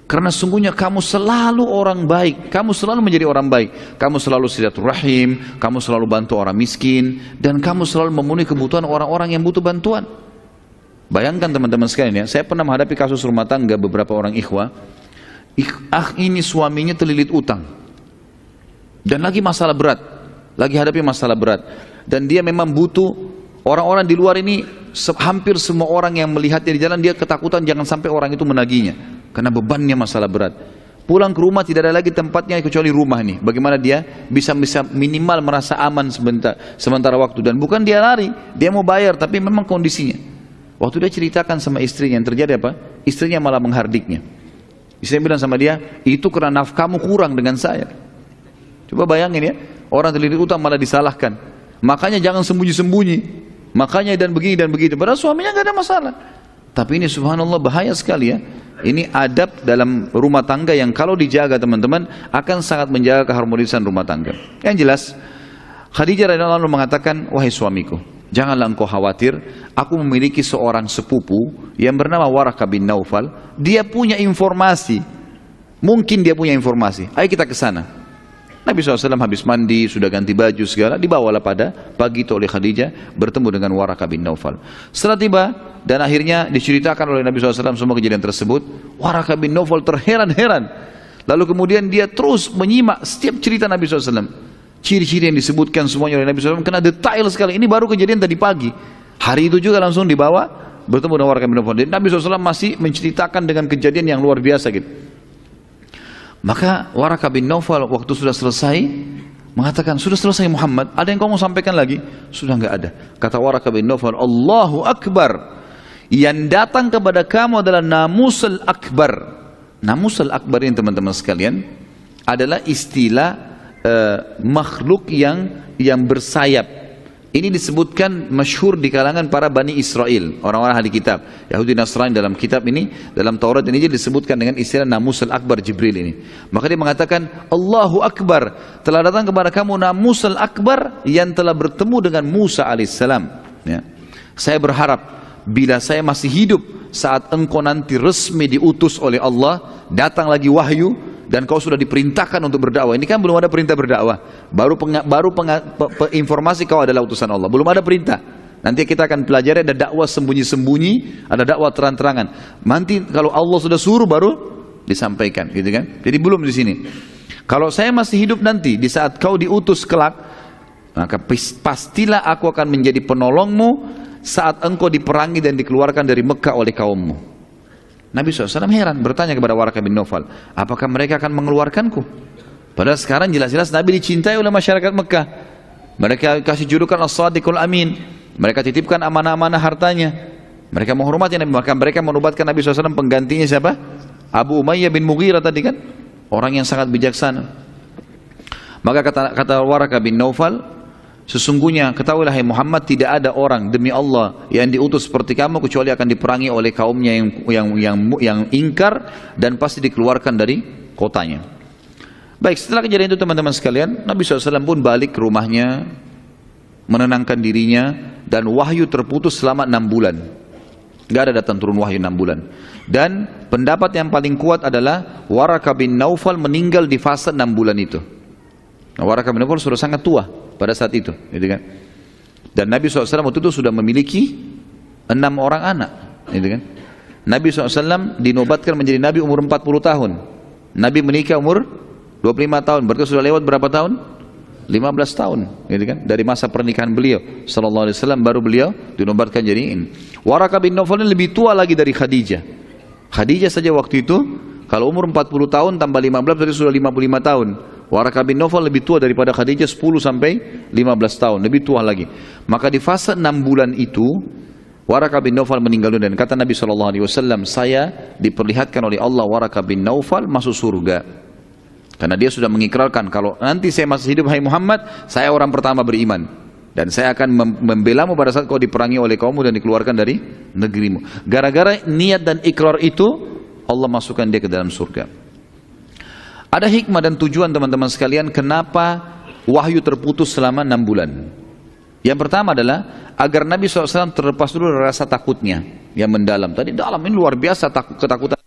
Karena sungguhnya kamu selalu orang baik, kamu selalu menjadi orang baik, kamu selalu silaturahim, kamu selalu bantu orang miskin, dan kamu selalu memenuhi kebutuhan orang-orang yang butuh bantuan. Bayangkan teman-teman sekalian ya, saya pernah menghadapi kasus rumah tangga beberapa orang ikhwah. Ini suaminya terlilit utang dan lagi masalah berat, lagi hadapi masalah berat, dan dia memang butuh. Orang-orang di luar ini, hampir semua orang yang melihatnya di jalan, dia ketakutan jangan sampai orang itu menagihnya karena bebannya masalah berat. Pulang ke rumah tidak ada lagi tempatnya kecuali rumah nih. Bagaimana dia bisa minimal merasa aman sementara waktu, dan bukan dia lari, dia mau bayar, tapi memang kondisinya. Waktu dia ceritakan sama istrinya, yang terjadi apa? Istrinya malah menghardiknya. Istrinya bilang sama dia, itu karena nafkahmu kurang dengan saya. Coba bayangin ya, orang terlilit utang malah disalahkan. Makanya jangan sembunyi-sembunyi. Makanya dan begini dan begitu. Padahal suaminya nggak ada masalah. Tapi ini subhanallah bahaya sekali ya. Ini adab dalam rumah tangga yang kalau dijaga teman-teman akan sangat menjaga keharmonisan rumah tangga. Yang jelas, Khadijah radhiyallahu anha mengatakan, wahai suamiku, janganlah engkau khawatir, aku memiliki seorang sepupu yang bernama Waraqah bin Naufal. Dia punya informasi, mungkin dia punya informasi. Ayo kita ke sana. Nabi SAW habis mandi, sudah ganti baju segala, dibawalah pada pagi itu oleh Khadijah bertemu dengan Waraqah bin Naufal. Setelah tiba dan akhirnya diceritakan oleh Nabi SAW semua kejadian tersebut, Waraqah bin Naufal terheran-heran. Lalu kemudian dia terus menyimak setiap cerita Nabi SAW. Ciri-ciri yang disebutkan semuanya oleh Nabi SAW kena detail sekali. Ini baru kejadian tadi pagi. Hari itu juga langsung dibawa bertemu dengan Waraqah bin Naufal. Dan Nabi SAW masih menceritakan dengan kejadian yang luar biasa gitu. Maka Waraqah bin Naufal waktu sudah selesai mengatakan, sudah selesai Muhammad, ada yang kau mau sampaikan lagi? Sudah nggak ada. Kata Waraqah bin Naufal, Allahu Akbar, yang datang kepada kamu adalah namusul akbar. Namusul akbar ini teman-teman sekalian adalah istilah makhluk yang bersayap. Ini disebutkan masyhur di kalangan para Bani Israel, orang-orang ahli kitab Yahudi Nasrani. Dalam kitab ini, dalam Taurat ini disebutkan dengan istilah Namusul Akbar Jibril ini. Maka dia mengatakan, Allahu Akbar, telah datang kepada kamu Namusul Akbar yang telah bertemu dengan Musa alaihissalam. Ya. Saya berharap bila saya masih hidup saat engkau nanti resmi diutus oleh Allah, datang lagi wahyu dan kau sudah diperintahkan untuk berdakwah. Ini kan belum ada perintah berdakwah, baru informasi kau adalah utusan Allah, belum ada perintah. Nanti kita akan pelajari ada dakwah sembunyi-sembunyi, ada dakwah terang-terangan. Nanti kalau Allah sudah suruh baru disampaikan, gitu kan? Jadi belum di sini. Kalau saya masih hidup nanti di saat kau diutus kelak, maka pastilah aku akan menjadi penolongmu saat engkau diperangi dan dikeluarkan dari Mekah oleh kaummu. Nabi SAW heran, bertanya kepada Waraqah bin Naufal, apakah mereka akan mengeluarkanku? Padahal sekarang jelas-jelas Nabi dicintai oleh masyarakat Mekah. Mereka kasih julukan As-Sadiqul Amin. Mereka titipkan amanah-amanah hartanya. Mereka menghormati Nabi. Maka mereka menubatkan Nabi SAW penggantinya siapa? Abu Umayyah bin Mughirah tadi kan, orang yang sangat bijaksana. Maka kata Waraqah bin Naufal, sesungguhnya ketahuilah hai Muhammad, tidak ada orang demi Allah yang diutus seperti kamu kecuali akan diperangi oleh kaumnya yang ingkar dan pasti dikeluarkan dari kotanya. Baik, setelah kejadian itu teman-teman sekalian, Nabi SAW pun balik ke rumahnya, menenangkan dirinya, dan wahyu terputus selama 6 bulan. Gak ada datang turun wahyu 6 bulan. Dan pendapat yang paling kuat adalah Waraqah bin Naufal meninggal di fase 6 bulan itu. Nah, Waraqah bin Naufal sudah sangat tua pada saat itu, gitu kan? Dan Nabi SAW waktu itu sudah memiliki 6 orang anak, gitu kan? Nabi SAW dinobatkan menjadi Nabi umur 40 tahun. Nabi menikah umur 25 tahun, berarti sudah lewat berapa tahun? 15 tahun, gitu kan? Dari masa pernikahan beliau Sallallahu Alaihi Wasallam baru beliau dinobatkan jadi ini. Waraqah bin Naufal ini lebih tua lagi dari Khadijah. Khadijah saja waktu itu kalau umur 40 tahun tambah 15 berarti sudah 55 tahun. Waraqah bin Naufal lebih tua daripada Khadijah 10 sampai 15 tahun, lebih tua lagi. Maka di fase 6 bulan itu Waraqah bin Naufal meninggal dunia, dan kata Nabi SAW, saya diperlihatkan oleh Allah Waraqah bin Naufal masuk surga. Karena dia sudah mengikrarkan, kalau nanti saya masih hidup hai Muhammad, saya orang pertama beriman. Dan saya akan membelamu pada saat kau diperangi oleh kaummu dan dikeluarkan dari negerimu. Gara-gara niat dan ikrar itu, Allah masukkan dia ke dalam surga. Ada hikmah dan tujuan teman-teman sekalian kenapa wahyu terputus selama 6 bulan. Yang pertama adalah agar Nabi SAW terlepas dulu rasa takutnya yang mendalam. Tadi dalam ini luar biasa ketakutan.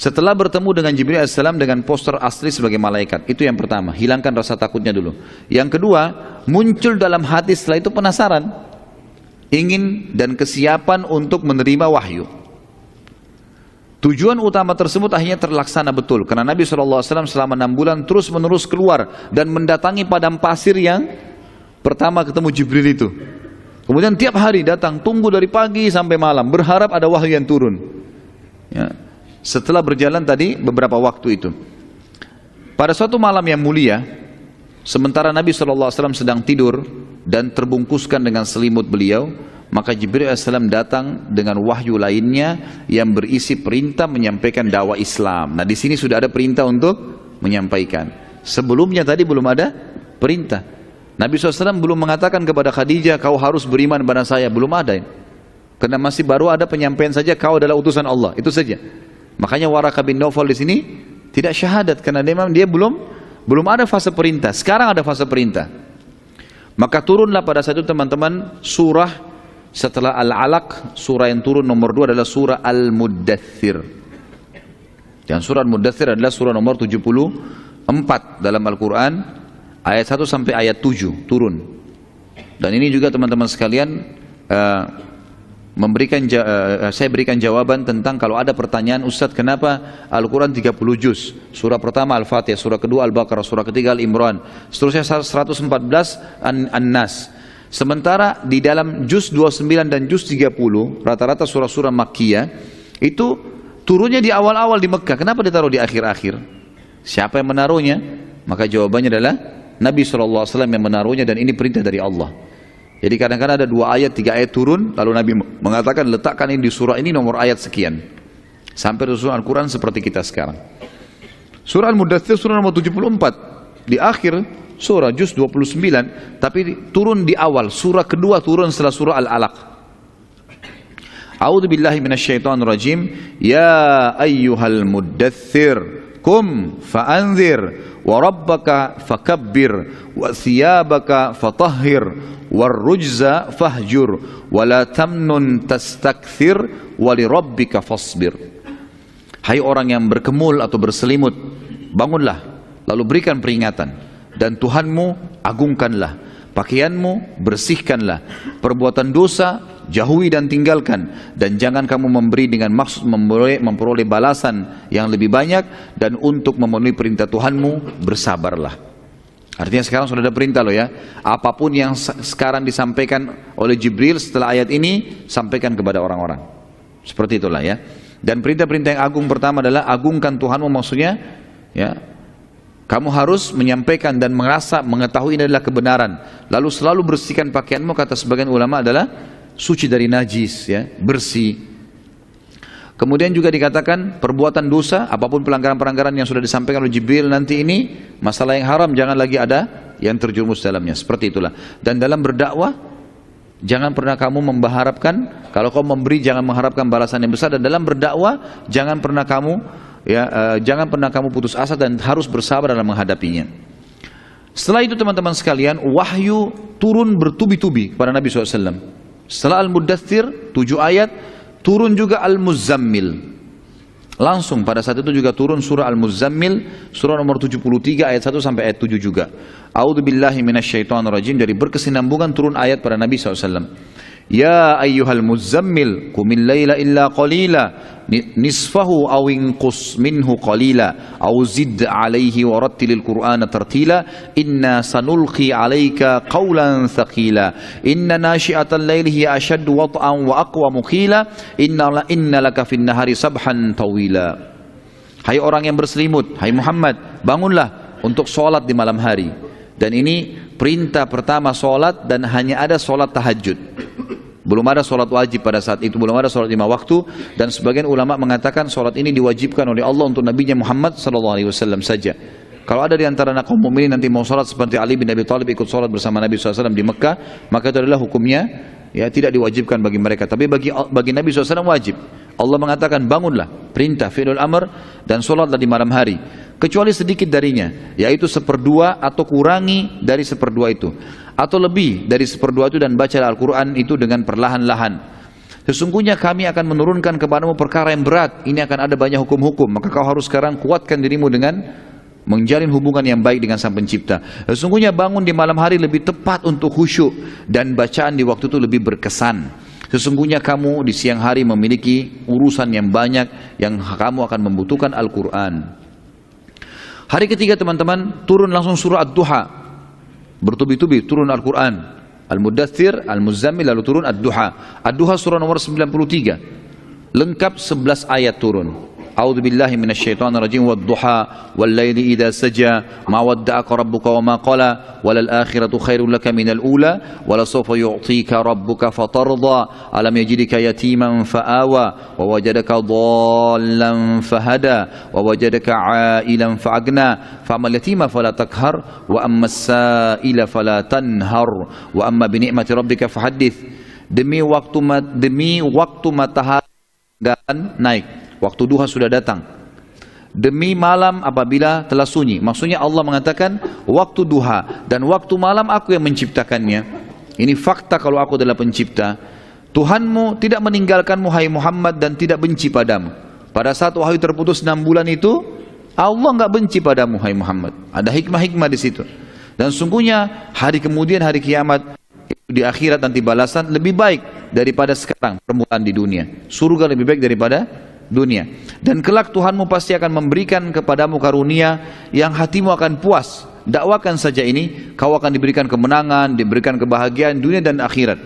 Setelah bertemu dengan Jibril AS dengan poster asli sebagai malaikat, itu yang pertama, hilangkan rasa takutnya dulu. Yang kedua, muncul dalam hati setelah itu penasaran, ingin dan kesiapan untuk menerima wahyu. Tujuan utama tersebut akhirnya terlaksana betul, karena Nabi SAW selama 6 bulan terus menerus keluar dan mendatangi padang pasir yang pertama ketemu Jibril itu. Kemudian tiap hari datang, tunggu dari pagi sampai malam, berharap ada wahyu yang turun. Ya. Setelah berjalan tadi beberapa waktu itu, pada suatu malam yang mulia, sementara Nabi SAW sedang tidur dan terbungkuskan dengan selimut beliau, maka Jibril AS datang dengan wahyu lainnya yang berisi perintah menyampaikan dakwah Islam. Nah, di sini sudah ada perintah untuk menyampaikan. Sebelumnya tadi belum ada perintah. Nabi SAW belum mengatakan kepada Khadijah, kau harus beriman kepada saya. Belum ada. Karena masih baru ada penyampaian saja, kau adalah utusan Allah. Itu saja. Makanya Waraqah bin Naufal di sini tidak syahadat, karena dia belum ada fase perintah. Sekarang ada fase perintah. Maka turunlah pada saat itu teman-teman surah setelah Al-Alaq, surah yang turun nomor 2 adalah surah Al-Muddathir. Dan surah Al-Muddathir adalah surah nomor 74 dalam Al-Quran, ayat 1 sampai ayat 7 turun. Dan ini juga teman-teman sekalian, saya berikan jawaban tentang kalau ada pertanyaan, Ustadz kenapa Al-Quran 30 juz? Surah pertama Al-Fatihah, surah kedua Al-Baqarah, surah ketiga Al-Imran, seterusnya 114 An-Nas. Sementara di dalam juz 29 dan juz 30, rata-rata surah-surah Makkiyah, itu turunnya di awal-awal di Mekah. Kenapa ditaruh di akhir-akhir? Siapa yang menaruhnya? Maka jawabannya adalah Nabi SAW yang menaruhnya, dan ini perintah dari Allah. Jadi kadang-kadang ada 2 ayat, 3 ayat turun, lalu Nabi mengatakan letakkan ini di surah ini nomor ayat sekian. Sampai surah Al-Quran seperti kita sekarang. Surah Al-Mudaththir surah nomor 74. Di akhir surah juz 29, tapi turun di awal. Surah kedua turun setelah surah Al-Alaq. A'udzu billahi minasyaitonir rajim. Ya ayyuhal muddaththir kum fa'anzir wa rabbaka fakabbir wa thiyabaka fatahhir warrujza fahjur wa la tamnun tastakthir wa lirabbika fasbir. Hai orang yang berkemul atau berselimut, bangunlah lalu berikan peringatan, dan Tuhanmu agungkanlah, pakaianmu bersihkanlah, perbuatan dosa jauhi dan tinggalkan, dan jangan kamu memberi dengan maksud memperoleh balasan yang lebih banyak, dan untuk memenuhi perintah Tuhanmu bersabarlah. Artinya sekarang sudah ada perintah loh ya, apapun yang sekarang disampaikan oleh Jibril setelah ayat ini, sampaikan kepada orang-orang. Seperti itulah ya. Dan perintah-perintah yang agung pertama adalah agungkan Tuhanmu, maksudnya ya, kamu harus menyampaikan dan merasa mengetahui ini adalah kebenaran. Lalu selalu bersihkan pakaianmu, kata sebagian ulama adalah suci dari najis ya, bersih. Kemudian juga dikatakan perbuatan dosa, apapun pelanggaran-pelanggaran yang sudah disampaikan oleh Jibril nanti ini, masalah yang haram jangan lagi ada yang terjerumus dalamnya. Seperti itulah. Dan dalam berdakwah, jangan pernah kamu mengharapkan, kalau kamu memberi jangan mengharapkan balasan yang besar, dan dalam berdakwah jangan pernah kamu jangan pernah kamu putus asa dan harus bersabar dalam menghadapinya. Setelah itu teman-teman sekalian, wahyu turun bertubi-tubi kepada Nabi SAW. Setelah Al-Mudaththir 7 ayat, turun juga Al-Muzammil. Langsung pada saat itu juga turun surah Al-Muzammil, surah nomor 73 ayat 1 sampai ayat 7 juga. A'udzu billahi minasyaitonir rajim. Dari berkesinambungan turun ayat pada Nabi SAW. Ya ayyuhal muzammil qumil laila illa qalila nisfahu aw inqus minhu qalila aw zid alaihi warattilil qur'ana tartila inna sanulqi alaika qawlan thaqila inna nashi'atal laili hiya ashaddu wat'an wa aqwamu qila inna laka fin nahari sabhan tawila. Hai orang yang berselimut, hai Muhammad, bangunlah untuk sholat di malam hari. Dan ini perintah pertama sholat, dan hanya ada sholat tahajud. Belum ada sholat wajib pada saat itu, belum ada sholat 5 waktu. Dan sebagian ulama mengatakan sholat ini diwajibkan oleh Allah untuk Nabi Muhammad SAW saja. Kalau ada di antara kaum mukminin nanti mau sholat seperti Ali bin Abi Thalib ikut sholat bersama Nabi SAW di Mekah, maka itu adalah hukumnya ya tidak diwajibkan bagi mereka. Tapi bagi Nabi SAW wajib. Allah mengatakan bangunlah, perintah fi'lul amr, dan sholatlah di malam hari, kecuali sedikit darinya, yaitu 1/2 atau kurangi dari 1/2 itu, atau lebih dari 1/2 itu, dan baca Al-Quran itu dengan perlahan-lahan. Sesungguhnya kami akan menurunkan kepadamu perkara yang berat, ini akan ada banyak hukum-hukum, maka kau harus sekarang kuatkan dirimu dengan menjalin hubungan yang baik dengan Sang Pencipta. Sesungguhnya bangun di malam hari lebih tepat untuk khusyuk, dan bacaan di waktu itu lebih berkesan. Sesungguhnya kamu di siang hari memiliki urusan yang banyak yang kamu akan membutuhkan Al-Quran. Hari ketiga teman-teman, turun langsung surah Ad-Duha. Bertubi-tubi turun Al-Quran. Al-Mudaththir, Al-Muzammil, lalu turun Ad-Duha. Ad-Duha surah nomor 93. Lengkap 11 ayat turun. A'udzu billahi minasyaitonir rajim. Wad-duha wal-laili idza saja ma wadda'aka rabbuka wa ma qala walal akhiratu khairul laka minal ula wala sawfa yu'tika rabbuka fatarda alam yajidka yatiman fa'awa wa wajadaka dhallan fahada wa wajadaka 'ailan fa'agna fa'amal yatima fala takhar wa ammas sa'ila fala tanhar wa amma bi ni'mati rabbika fahaddits. Demi waktu matahari naik, waktu duha sudah datang, demi malam apabila telah sunyi. Maksudnya Allah mengatakan waktu duha dan waktu malam aku yang menciptakannya. Ini fakta kalau aku adalah pencipta. Tuhanmu tidak meninggalkanmu hai Muhammad dan tidak benci padamu. Pada saat wahyu terputus 6 bulan itu, Allah enggak benci padamu hai Muhammad. Ada hikmah-hikmah di situ. Dan sungguhnya hari kemudian, hari kiamat, di akhirat nanti balasan lebih baik daripada sekarang permulaan di dunia. Surga lebih baik daripada dunia. Dan kelak Tuhanmu pasti akan memberikan kepadamu karunia yang hatimu akan puas. Dakwakan saja ini, kau akan diberikan kemenangan, diberikan kebahagiaan dunia dan akhirat.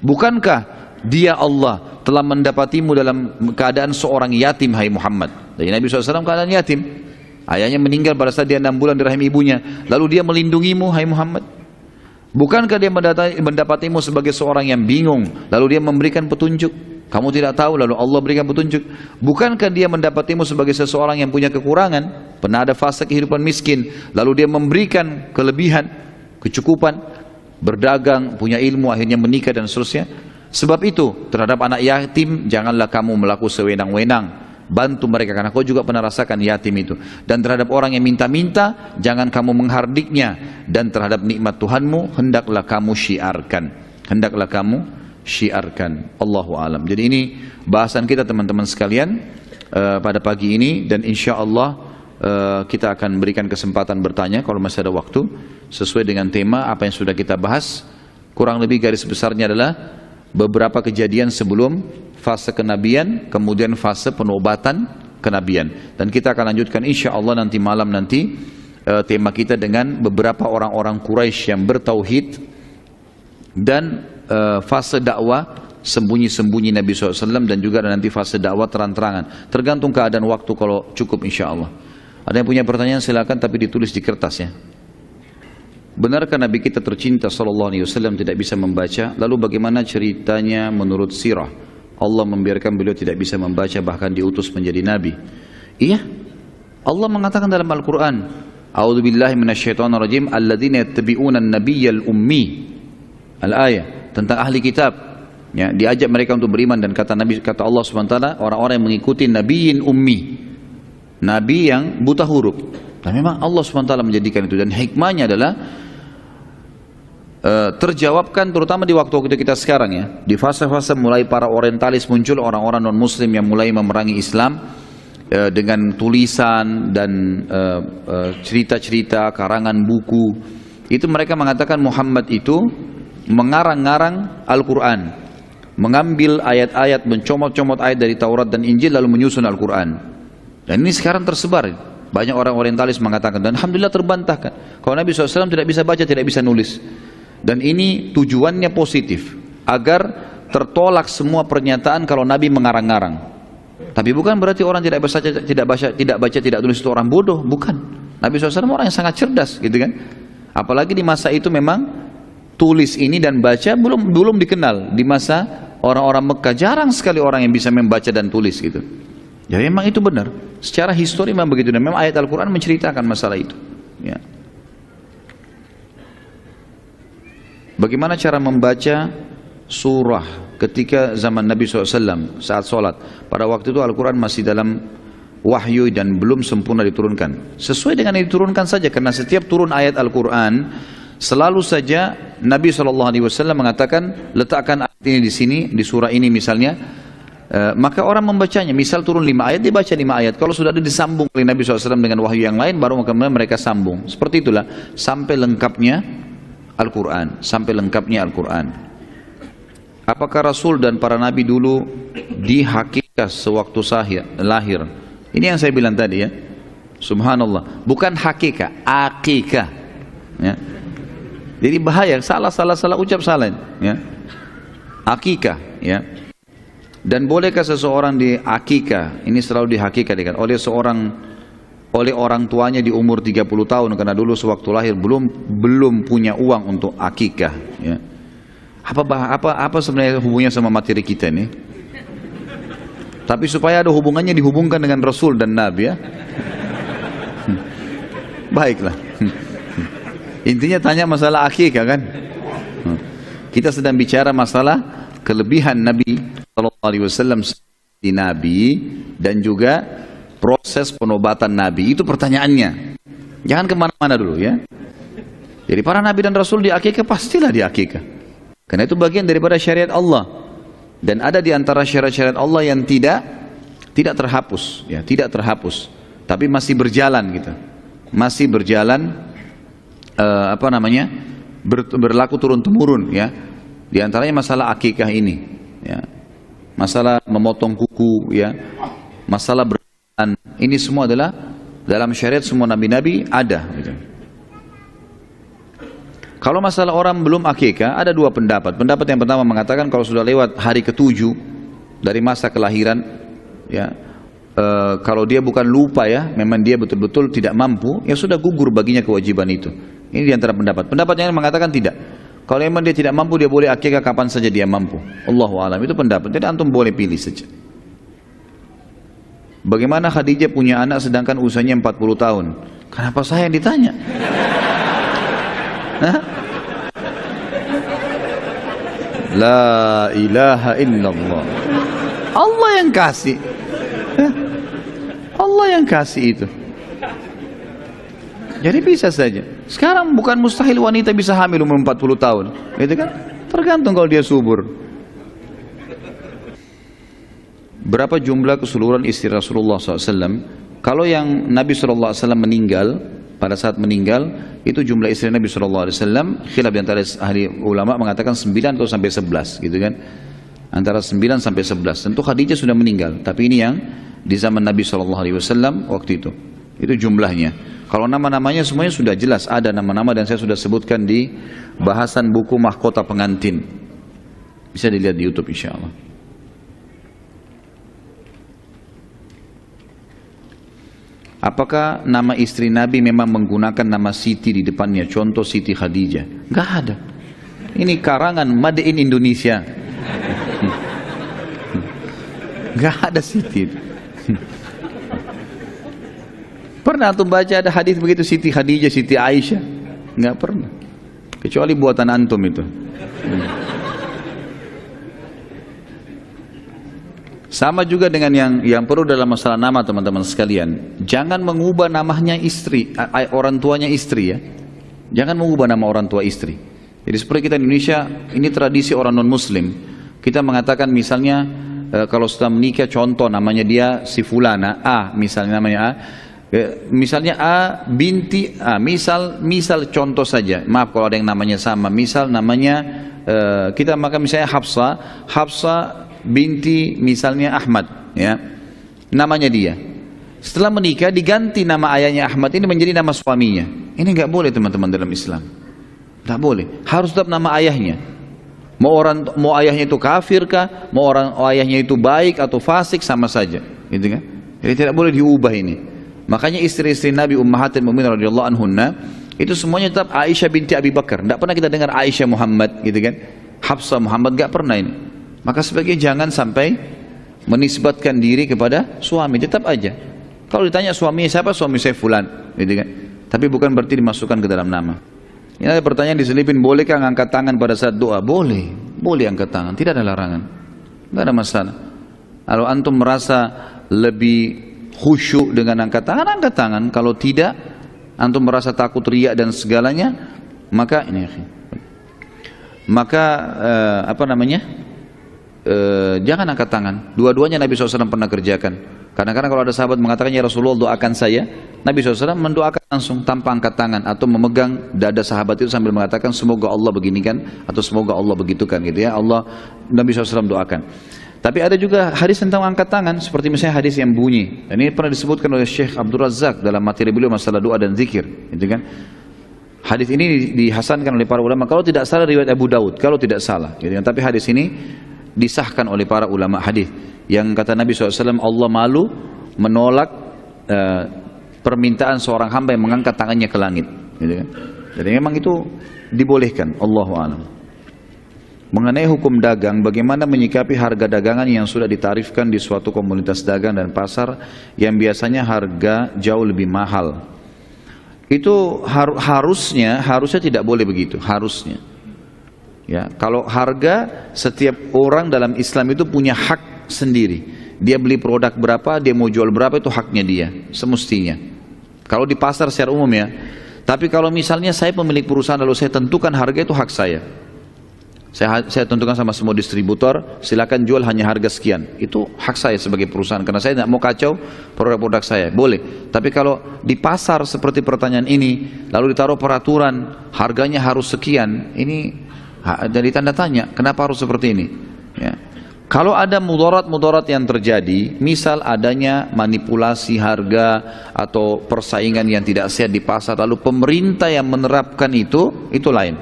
Bukankah Dia Allah telah mendapatimu dalam keadaan seorang yatim hai Muhammad? Jadi Nabi SAW keadaan yatim, ayahnya meninggal pada saat dia 6 bulan di rahim ibunya, lalu Dia melindungimu hai Muhammad. Bukankah Dia mendapatimu sebagai seorang yang bingung, lalu Dia memberikan petunjuk? Kamu tidak tahu lalu Allah berikan petunjuk. Bukankah dia mendapatimu sebagai seseorang yang punya kekurangan? Pernah ada fase kehidupan miskin, lalu dia memberikan kelebihan, kecukupan, berdagang, punya ilmu, akhirnya menikah dan seterusnya. Sebab itu terhadap anak yatim janganlah kamu melakukan sewenang-wenang. Bantu mereka karena kau juga pernah rasakan yatim itu. Dan terhadap orang yang minta-minta jangan kamu menghardiknya. Dan terhadap nikmat Tuhanmu hendaklah kamu syiarkan. Hendaklah kamu syiarkan. Allahu alam. Jadi ini bahasan kita teman-teman sekalian pada pagi ini, dan insya Allah kita akan berikan kesempatan bertanya kalau masih ada waktu sesuai dengan tema apa yang sudah kita bahas. Kurang lebih garis besarnya adalah beberapa kejadian sebelum fase kenabian, kemudian fase penobatan kenabian, dan kita akan lanjutkan insya Allah nanti malam nanti tema kita dengan beberapa orang-orang Quraisy yang bertauhid dan fase dakwah sembunyi-sembunyi Nabi SAW, dan juga nanti fase dakwah terang-terangan, tergantung keadaan waktu kalau cukup insya Allah. Ada yang punya pertanyaan silakan, tapi ditulis di kertas ya. Benarkah Nabi kita tercinta SAW tidak bisa membaca? Lalu bagaimana ceritanya menurut sirah? Allah membiarkan beliau tidak bisa membaca bahkan diutus menjadi Nabi. Iya, Allah mengatakan dalam Al-Quran, A'udzubillahi minasyaitonirrajim, alladzina yattabi'una an-nabiyyal ummi. Al-ayah tentang ahli kitab. Ya, diajak mereka untuk beriman, dan kata Allah SWT, orang-orang yang mengikuti nabiyin ummi, nabi yang buta huruf. Dan memang Allah SWT menjadikan itu, dan hikmahnya adalah terjawabkan terutama di waktu-waktu kita sekarang ya, di fase-fase mulai para orientalis muncul, orang-orang non-muslim yang mulai memerangi Islam dengan tulisan dan cerita-cerita, karangan buku. Itu mereka mengatakan Muhammad itu mengarang-ngarang Al-Quran, mengambil ayat-ayat, mencomot-comot ayat dari Taurat dan Injil lalu menyusun Al-Quran. Dan ini sekarang tersebar, banyak orang orientalis mengatakan, dan alhamdulillah terbantahkan kalau Nabi SAW tidak bisa baca, tidak bisa nulis. Dan ini tujuannya positif, agar tertolak semua pernyataan kalau Nabi mengarang-ngarang. Tapi bukan berarti orang tidak baca, tidak tulis itu orang bodoh, bukan. Nabi SAW orang yang sangat cerdas, gitu kan. Apalagi di masa itu memang tulis ini dan baca belum dikenal. Di masa orang-orang Mekah jarang sekali orang yang bisa membaca dan tulis gitu. Jadi memang itu benar. Secara histori memang begitu, dan memang ayat Al-Quran menceritakan masalah itu. Ya. Bagaimana cara membaca surah ketika zaman Nabi SAW saat sholat? Pada waktu itu Al-Quran masih dalam wahyu dan belum sempurna diturunkan. Sesuai dengan yang diturunkan saja, karena setiap turun ayat Al-Quran selalu saja Nabi SAW mengatakan, letakkan ayat ini di sini, di surah ini misalnya, maka orang membacanya. Misal turun 5 ayat, dibaca 5 ayat. Kalau sudah ada disambung oleh Nabi SAW dengan wahyu yang lain, baru kemudian mereka sambung. Seperti itulah sampai lengkapnya Al-Quran, sampai lengkapnya Al-Quran. Apakah Rasul dan para Nabi dulu dihakikah sewaktu lahir? Ini yang saya bilang tadi ya. Subhanallah, bukan hakikah, akikah. Ya. Jadi bahaya, salah ucap salah. Ya. Akikah, ya. Dan bolehkah seseorang diakikah? Ini selalu dihakikahkan oleh orang tuanya di umur 30 tahun, karena dulu sewaktu lahir belum punya uang untuk akikah. Ya. Apa sebenarnya hubungannya sama materi kita ini? Tapi supaya ada hubungannya, dihubungkan dengan Rasul dan Nabi ya. Baiklah. Intinya tanya masalah akikah kan? Kita sedang bicara masalah kelebihan Nabi SAW di Nabi, dan juga proses penobatan Nabi. Itu pertanyaannya. Jangan kemana-mana dulu ya. Jadi para Nabi dan Rasul diakikah, pastilah diakikah. Karena itu bagian daripada syariat Allah. Dan ada di antara syariat-syariat Allah yang tidak terhapus, ya, tidak terhapus, tapi masih berjalan gitu. Masih berjalan berlaku turun-temurun ya. Di antaranya masalah akikah ini, ya. Masalah memotong kuku ya. Masalah ini semua adalah dalam syariat semua nabi-nabi ada gitu. Kalau masalah orang belum akikah, ada dua pendapat. Pendapat yang pertama mengatakan kalau sudah lewat hari ke-7 dari masa kelahiran ya, kalau dia bukan lupa ya, memang dia betul-betul tidak mampu, ya sudah gugur baginya kewajiban itu. Ini di antara pendapat. Pendapat yang mengatakan tidak, Kalau memang dia tidak mampu, dia boleh akikah kapan saja dia mampu. Allahu a'lam, itu pendapat. Jadi antum boleh pilih saja. Bagaimana Khadijah punya anak sedangkan usianya 40 tahun? Kenapa saya yang ditanya? Hah? La ilaha illallah. Allah yang kasih. Allah yang kasih itu. Jadi bisa saja. Sekarang bukan mustahil wanita bisa hamil umur 40 tahun, gitu kan? Tergantung kalau dia subur. Berapa jumlah keseluruhan istri Rasulullah SAW? Kalau yang Nabi SAW meninggal, pada saat meninggal, itu jumlah istri Nabi SAW, khilaf di antara ahli ulama mengatakan 9 atau sampai 11, gitu kan? Antara 9 sampai 11. Tentu Khadijah sudah meninggal, tapi ini yang di zaman Nabi SAW waktu itu. Itu jumlahnya. Kalau nama-namanya semuanya sudah jelas, ada nama-nama dan saya sudah sebutkan di bahasan buku Mahkota Pengantin. Bisa dilihat di YouTube insyaAllah. Apakah nama istri Nabi memang menggunakan nama Siti di depannya? Contoh Siti Khadijah. Enggak ada. Ini karangan made in Indonesia. Enggak ada Siti. Pernah antum baca ada hadis begitu Siti Khadijah, Siti Aisyah? Enggak pernah. Kecuali buatan antum itu. Sama juga dengan yang perlu dalam masalah nama teman-teman sekalian. Jangan mengubah namanya istri, orang tuanya istri ya. Jangan mengubah nama orang tua istri. Jadi seperti kita di Indonesia, ini tradisi orang non-muslim. Kita mengatakan misalnya kalau sudah menikah, contoh namanya dia si fulana A, misalnya namanya A. Misalnya A binti A, misal contoh saja, maaf kalau ada yang namanya sama, misal namanya kita maka misalnya Hafsa binti misalnya Ahmad ya, namanya dia. Setelah menikah diganti nama ayahnya Ahmad ini menjadi nama suaminya. Ini nggak boleh teman-teman dalam Islam, nggak boleh, harus tetap nama ayahnya. Mau ayahnya itu kafir kah, mau ayahnya itu baik atau fasik sama saja, gitu kan? Jadi tidak boleh diubah ini. Makanya istri-istri Nabi Ummahatul Mukminin radhiyallahu anhunna itu semuanya tetap Aisyah binti Abi Bakar. Tidak pernah kita dengar Aisyah Muhammad, gitu kan? Hafsah Muhammad, nggak pernah ini. Maka sebagai jangan sampai menisbatkan diri kepada suami, tetap aja. Kalau ditanya suaminya siapa, suami saya fulan, gitu kan? Tapi bukan berarti dimasukkan ke dalam nama. Ini ada pertanyaan diselipin, bolehkah angkat tangan pada saat doa? Boleh, boleh angkat tangan, tidak ada larangan, nggak ada masalah. Kalau antum merasa lebih khusyuk dengan angkat tangan. Kalau tidak, antum merasa takut riak dan segalanya, maka ini jangan angkat tangan. Dua-duanya Nabi SAW pernah kerjakan. Kadang-kadang kalau ada sahabat mengatakan, ya Rasulullah doakan saya, Nabi SAW mendoakan langsung tanpa angkat tangan, atau memegang dada sahabat itu sambil mengatakan semoga Allah beginikan atau semoga Allah begitukan, gitu ya. Nabi SAW doakan. Tapi ada juga hadis tentang angkat tangan, seperti misalnya hadis yang bunyi. Dan ini pernah disebutkan oleh Syekh Abdul Razak dalam materi beliau masalah doa dan zikir, gitu kan? Hadis ini dihasankan oleh para ulama. Kalau tidak salah riwayat Abu Daud, kalau tidak salah, gitu kan? Tapi hadis ini disahkan oleh para ulama hadis. Yang kata Nabi SAW, Allah malu menolak permintaan seorang hamba yang mengangkat tangannya ke langit, gitu kan? Jadi memang itu dibolehkan. Allahu a'lam. Mengenai hukum dagang, bagaimana menyikapi harga dagangan yang sudah ditarifkan di suatu komunitas dagang dan pasar yang biasanya harga jauh lebih mahal? Itu harusnya tidak boleh begitu, harusnya. Ya, kalau harga, setiap orang dalam Islam itu punya hak sendiri. Dia beli produk berapa, dia mau jual berapa, itu haknya dia, semestinya. Kalau di pasar secara umum ya. Tapi kalau misalnya saya pemilik perusahaan lalu saya tentukan harga, itu hak saya. Saya tentukan sama semua distributor, silakan jual hanya harga sekian. Itu hak saya sebagai perusahaan, karena saya tidak mau kacau produk-produk saya. Boleh. Tapi kalau di pasar seperti pertanyaan ini, lalu ditaruh peraturan harganya harus sekian, ini jadi tanda tanya, kenapa harus seperti ini? Ya. Kalau ada mudarat yang terjadi, misal adanya manipulasi harga atau persaingan yang tidak sehat di pasar, lalu pemerintah yang menerapkan itu lain.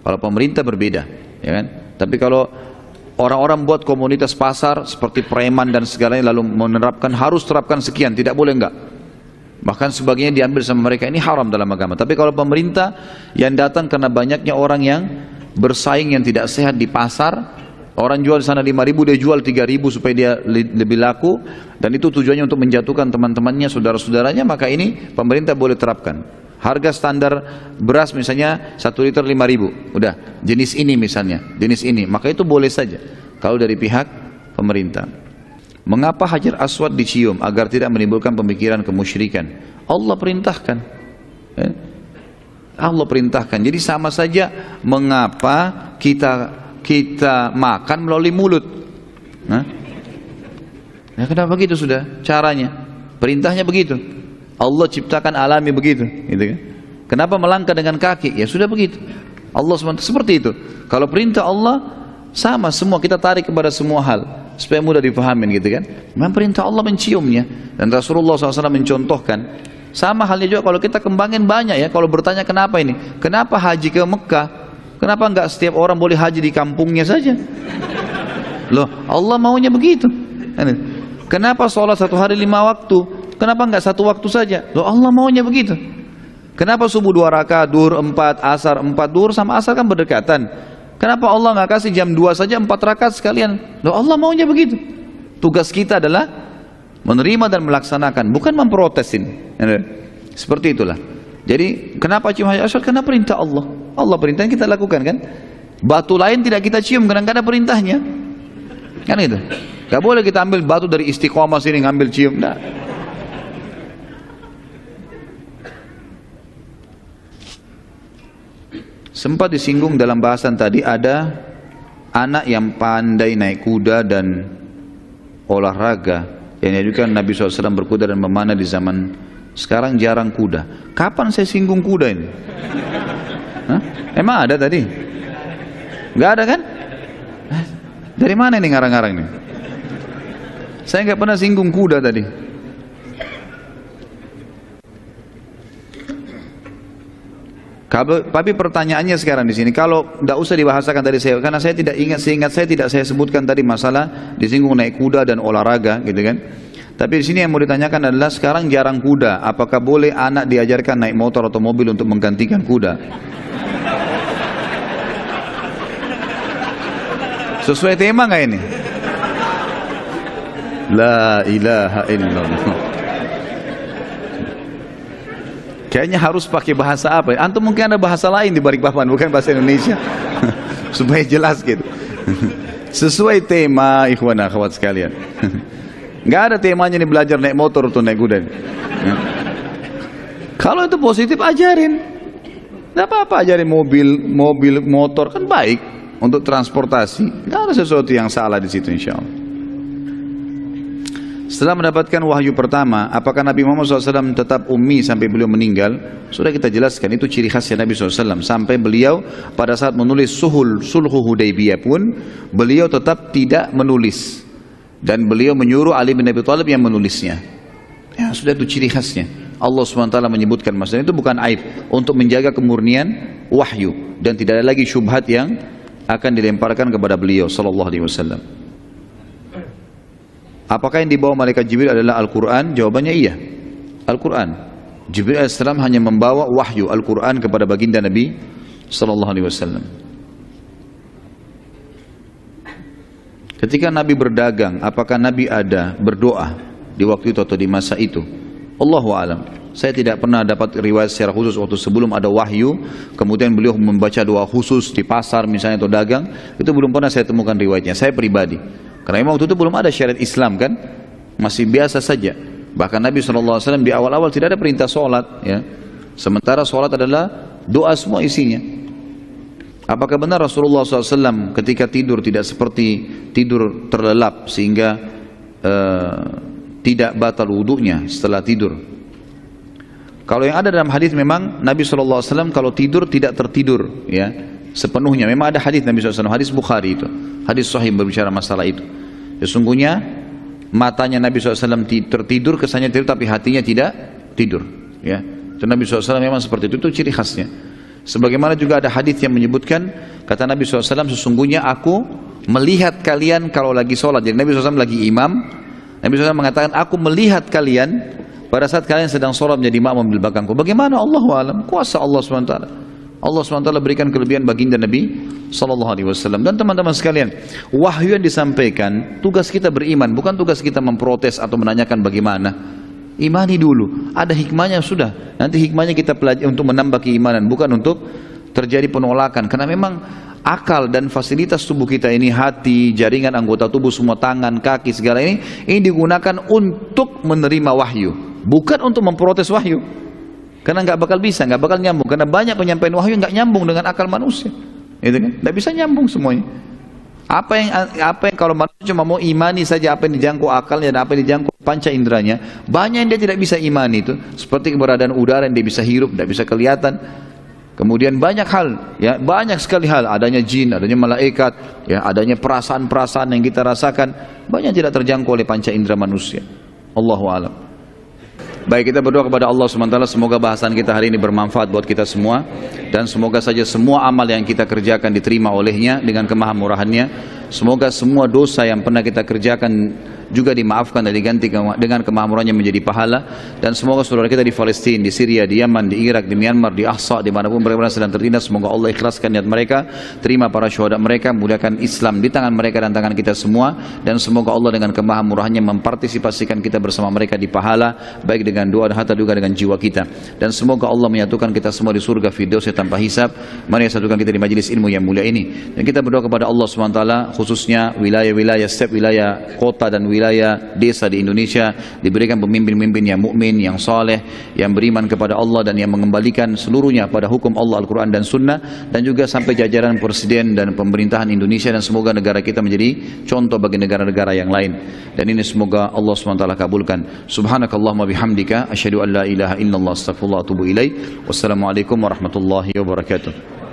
Kalau pemerintah berbeda. Ya kan? Tapi kalau orang-orang buat komunitas pasar seperti preman dan segalanya lalu menerapkan harus terapkan sekian, tidak boleh enggak. Bahkan sebagainya diambil sama mereka, ini haram dalam agama. Tapi kalau pemerintah yang datang karena banyaknya orang yang bersaing yang tidak sehat di pasar. Orang jual di sana 5.000, dia jual 3.000 supaya dia lebih laku, dan itu tujuannya untuk menjatuhkan teman-temannya, saudara-saudaranya. Maka ini pemerintah boleh terapkan. Harga standar beras misalnya 1 liter 5.000, udah jenis ini misalnya, jenis ini, maka itu boleh saja kalau dari pihak pemerintah. Mengapa Hajar Aswad dicium? Agar tidak menimbulkan pemikiran kemusyrikan. Allah perintahkan. Allah perintahkan. Jadi sama saja mengapa kita makan melalui mulut. Nah, kenapa begitu sudah caranya? Perintahnya begitu. Allah ciptakan alami begitu, gitu kan? Kenapa melangkah dengan kaki? Ya sudah begitu. Allah seperti itu. Kalau perintah Allah sama semua, kita tarik kepada semua hal supaya mudah dipahamin, gitu kan? Memang perintah Allah menciumnya, dan Rasulullah SAW mencontohkan. Sama halnya juga kalau kita kembangin banyak ya. Kalau bertanya kenapa ini? Kenapa haji ke Mekah? Kenapa enggak setiap orang boleh haji di kampungnya saja? Loh, Allah maunya begitu. Kenapa sholat 1 hari 5 waktu? Kenapa enggak 1 waktu saja? Loh, Allah maunya begitu. Kenapa subuh 2 rakaat, duhur 4, asar 4, duhur sama asar kan berdekatan. Kenapa Allah enggak kasih jam 2 saja 4 rakaat sekalian? Loh, Allah maunya begitu. Tugas kita adalah menerima dan melaksanakan, bukan memprotesin. Seperti itulah. Jadi kenapa cium Hajar Aswad? Karena perintah Allah. Allah perintah kita lakukan kan. Batu lain tidak kita cium karena tidak ada perintahnya. Kan itu. Gak boleh kita ambil batu dari Istiqomah sini ngambil cium. Nah. Sempat disinggung dalam bahasan tadi, ada anak yang pandai naik kuda dan olahraga. Yang diajukan Nabi SAW berkuda dan memanah di zaman sekarang jarang kuda. Kapan saya singgung kuda ini? Hah? Emang ada tadi? Gak ada kan? Dari mana ini ngarang-ngarang nih? Saya nggak pernah singgung kuda tadi. Tapi pertanyaannya sekarang di sini, kalau tidak usah dibahasakan tadi saya, karena saya tidak ingat, seingat saya tidak saya sebutkan tadi masalah disinggung naik kuda dan olahraga, gitu kan? Tapi di sini yang mau ditanyakan adalah sekarang jarang kuda, apakah boleh anak diajarkan naik motor atau mobil untuk menggantikan kuda? Sesuai tema nggak ini? La ilaha illallah. Kayaknya harus pakai bahasa apa? Antum mungkin ada bahasa lain di balik papan, bukan bahasa Indonesia, supaya jelas gitu. Sesuai tema, ikhwan akhwat sekalian. Nggak ada temanya nih belajar naik motor atau naik kuda. Kalau itu positif ajarin. Nggak apa-apa ajarin mobil, motor kan baik untuk transportasi. Nggak ada sesuatu yang salah di situ insya Allah. Setelah mendapatkan wahyu pertama, apakah Nabi Muhammad SAW tetap ummi sampai beliau meninggal? Sudah kita jelaskan, itu ciri khasnya Nabi SAW. Sampai beliau pada saat menulis sulhu Hudaybiyah pun, beliau tetap tidak menulis. Dan beliau menyuruh Ali bin Abi Thalib yang menulisnya. Ya, sudah itu ciri khasnya. Allah SWT menyebutkan masalah itu bukan aib, untuk menjaga kemurnian wahyu dan tidak ada lagi syubhat yang akan dilemparkan kepada beliau sallallahu alaihi wasallam. Apakah yang dibawa malaikat Jibril adalah Al-Quran? Jawabannya iya, Al-Quran. Jibril AS hanya membawa wahyu Al-Quran kepada baginda Nabi sallallahu alaihi wasallam. Ketika Nabi berdagang, apakah Nabi ada berdoa di waktu itu atau di masa itu? Allahu a'lam. Saya tidak pernah dapat riwayat secara khusus waktu sebelum ada wahyu, kemudian beliau membaca doa khusus di pasar misalnya atau dagang. Itu belum pernah saya temukan riwayatnya, saya pribadi. Karena memang waktu itu belum ada syariat Islam kan, masih biasa saja. Bahkan Nabi SAW di awal-awal tidak ada perintah sholat, ya. Sementara sholat adalah doa semua isinya. Apakah benar Rasulullah SAW ketika tidur tidak seperti tidur terlelap sehingga tidak batal wudunya setelah tidur? Kalau yang ada dalam hadis memang Nabi SAW kalau tidur tidak tertidur ya sepenuhnya. Memang ada hadis Nabi SAW, hadis Bukhari itu, hadis Sahih berbicara masalah itu. Sesungguhnya matanya Nabi SAW tertidur, kesannya tidur tapi hatinya tidak tidur. Ya, itu Nabi SAW memang seperti itu ciri khasnya. Sebagaimana juga ada hadis yang menyebutkan, kata Nabi SAW, sesungguhnya aku melihat kalian kalau lagi sholat. Jadi Nabi SAW lagi imam, Nabi SAW mengatakan, aku melihat kalian pada saat kalian sedang sholat menjadi makmum di belakangku. Bagaimana? Allahu a'lam, kuasa Allah SWT. Allah SWT berikan kelebihan baginda Nabi SAW. Dan teman-teman sekalian, wahyu yang disampaikan, tugas kita beriman, bukan tugas kita memprotes atau menanyakan bagaimana. Imani dulu, ada hikmahnya sudah. Nanti hikmahnya kita pelajari untuk menambah keimanan, bukan untuk terjadi penolakan. Karena memang akal dan fasilitas tubuh kita ini, hati, jaringan anggota tubuh, semua tangan, kaki, segala ini digunakan untuk menerima wahyu, bukan untuk memprotes wahyu. Karena nggak bakal bisa, nggak bakal nyambung. Karena banyak penyampaian wahyu nggak nyambung dengan akal manusia, itu kan? Nggak bisa nyambung semuanya. Apa yang kalau manusia cuma mau imani saja apa yang dijangkau akalnya dan apa yang dijangkau panca inderanya, banyak yang dia tidak bisa imani itu. Seperti keberadaan udara yang dia bisa hirup, tidak bisa kelihatan. Kemudian banyak hal, ya banyak sekali hal. Adanya jin, adanya malaikat, ya adanya perasaan-perasaan yang kita rasakan, banyak tidak terjangkau oleh panca indera manusia. Allahu a'lam. Baik, kita berdoa kepada Allah SWT, semoga bahasan kita hari ini bermanfaat buat kita semua, dan semoga saja semua amal yang kita kerjakan diterima olehnya dengan kemahamurahannya. Semoga semua dosa yang pernah kita kerjakan juga dimaafkan dan diganti dengan kemahamurannya menjadi pahala. Dan semoga saudara kita di Palestina, di Syria, di Yaman, di Irak, di Myanmar, di Ahsa, dimanapun mereka sedang tertindas, semoga Allah ikhlaskan niat mereka, terima para syuhada mereka, mudahkan Islam di tangan mereka dan tangan kita semua. Dan semoga Allah dengan kemahamurahannya mempartisipasikan kita bersama mereka di pahala, baik dengan doa dan harta juga dengan jiwa kita. Dan semoga Allah menyatukan kita semua di surga firdaus tanpa hisab. Mari satukan kita di majelis ilmu yang mulia ini. Dan kita berdoa kepada Allah SWT, khususnya wilayah-wilayah, setiap wilayah kota dan wilayah desa di Indonesia diberikan pemimpin-pemimpin yang mukmin, yang saleh, yang beriman kepada Allah dan yang mengembalikan seluruhnya pada hukum Allah, Al-Quran dan Sunnah, dan juga sampai jajaran presiden dan pemerintahan Indonesia. Dan semoga negara kita menjadi contoh bagi negara-negara yang lain. Dan ini semoga Allah SWT kabulkan. Subhanakallahumma bihamdika asyhadu an la ilaha illallah astaghfirullah wa atubu ilaik. Wassalamualaikum warahmatullahi wabarakatuh.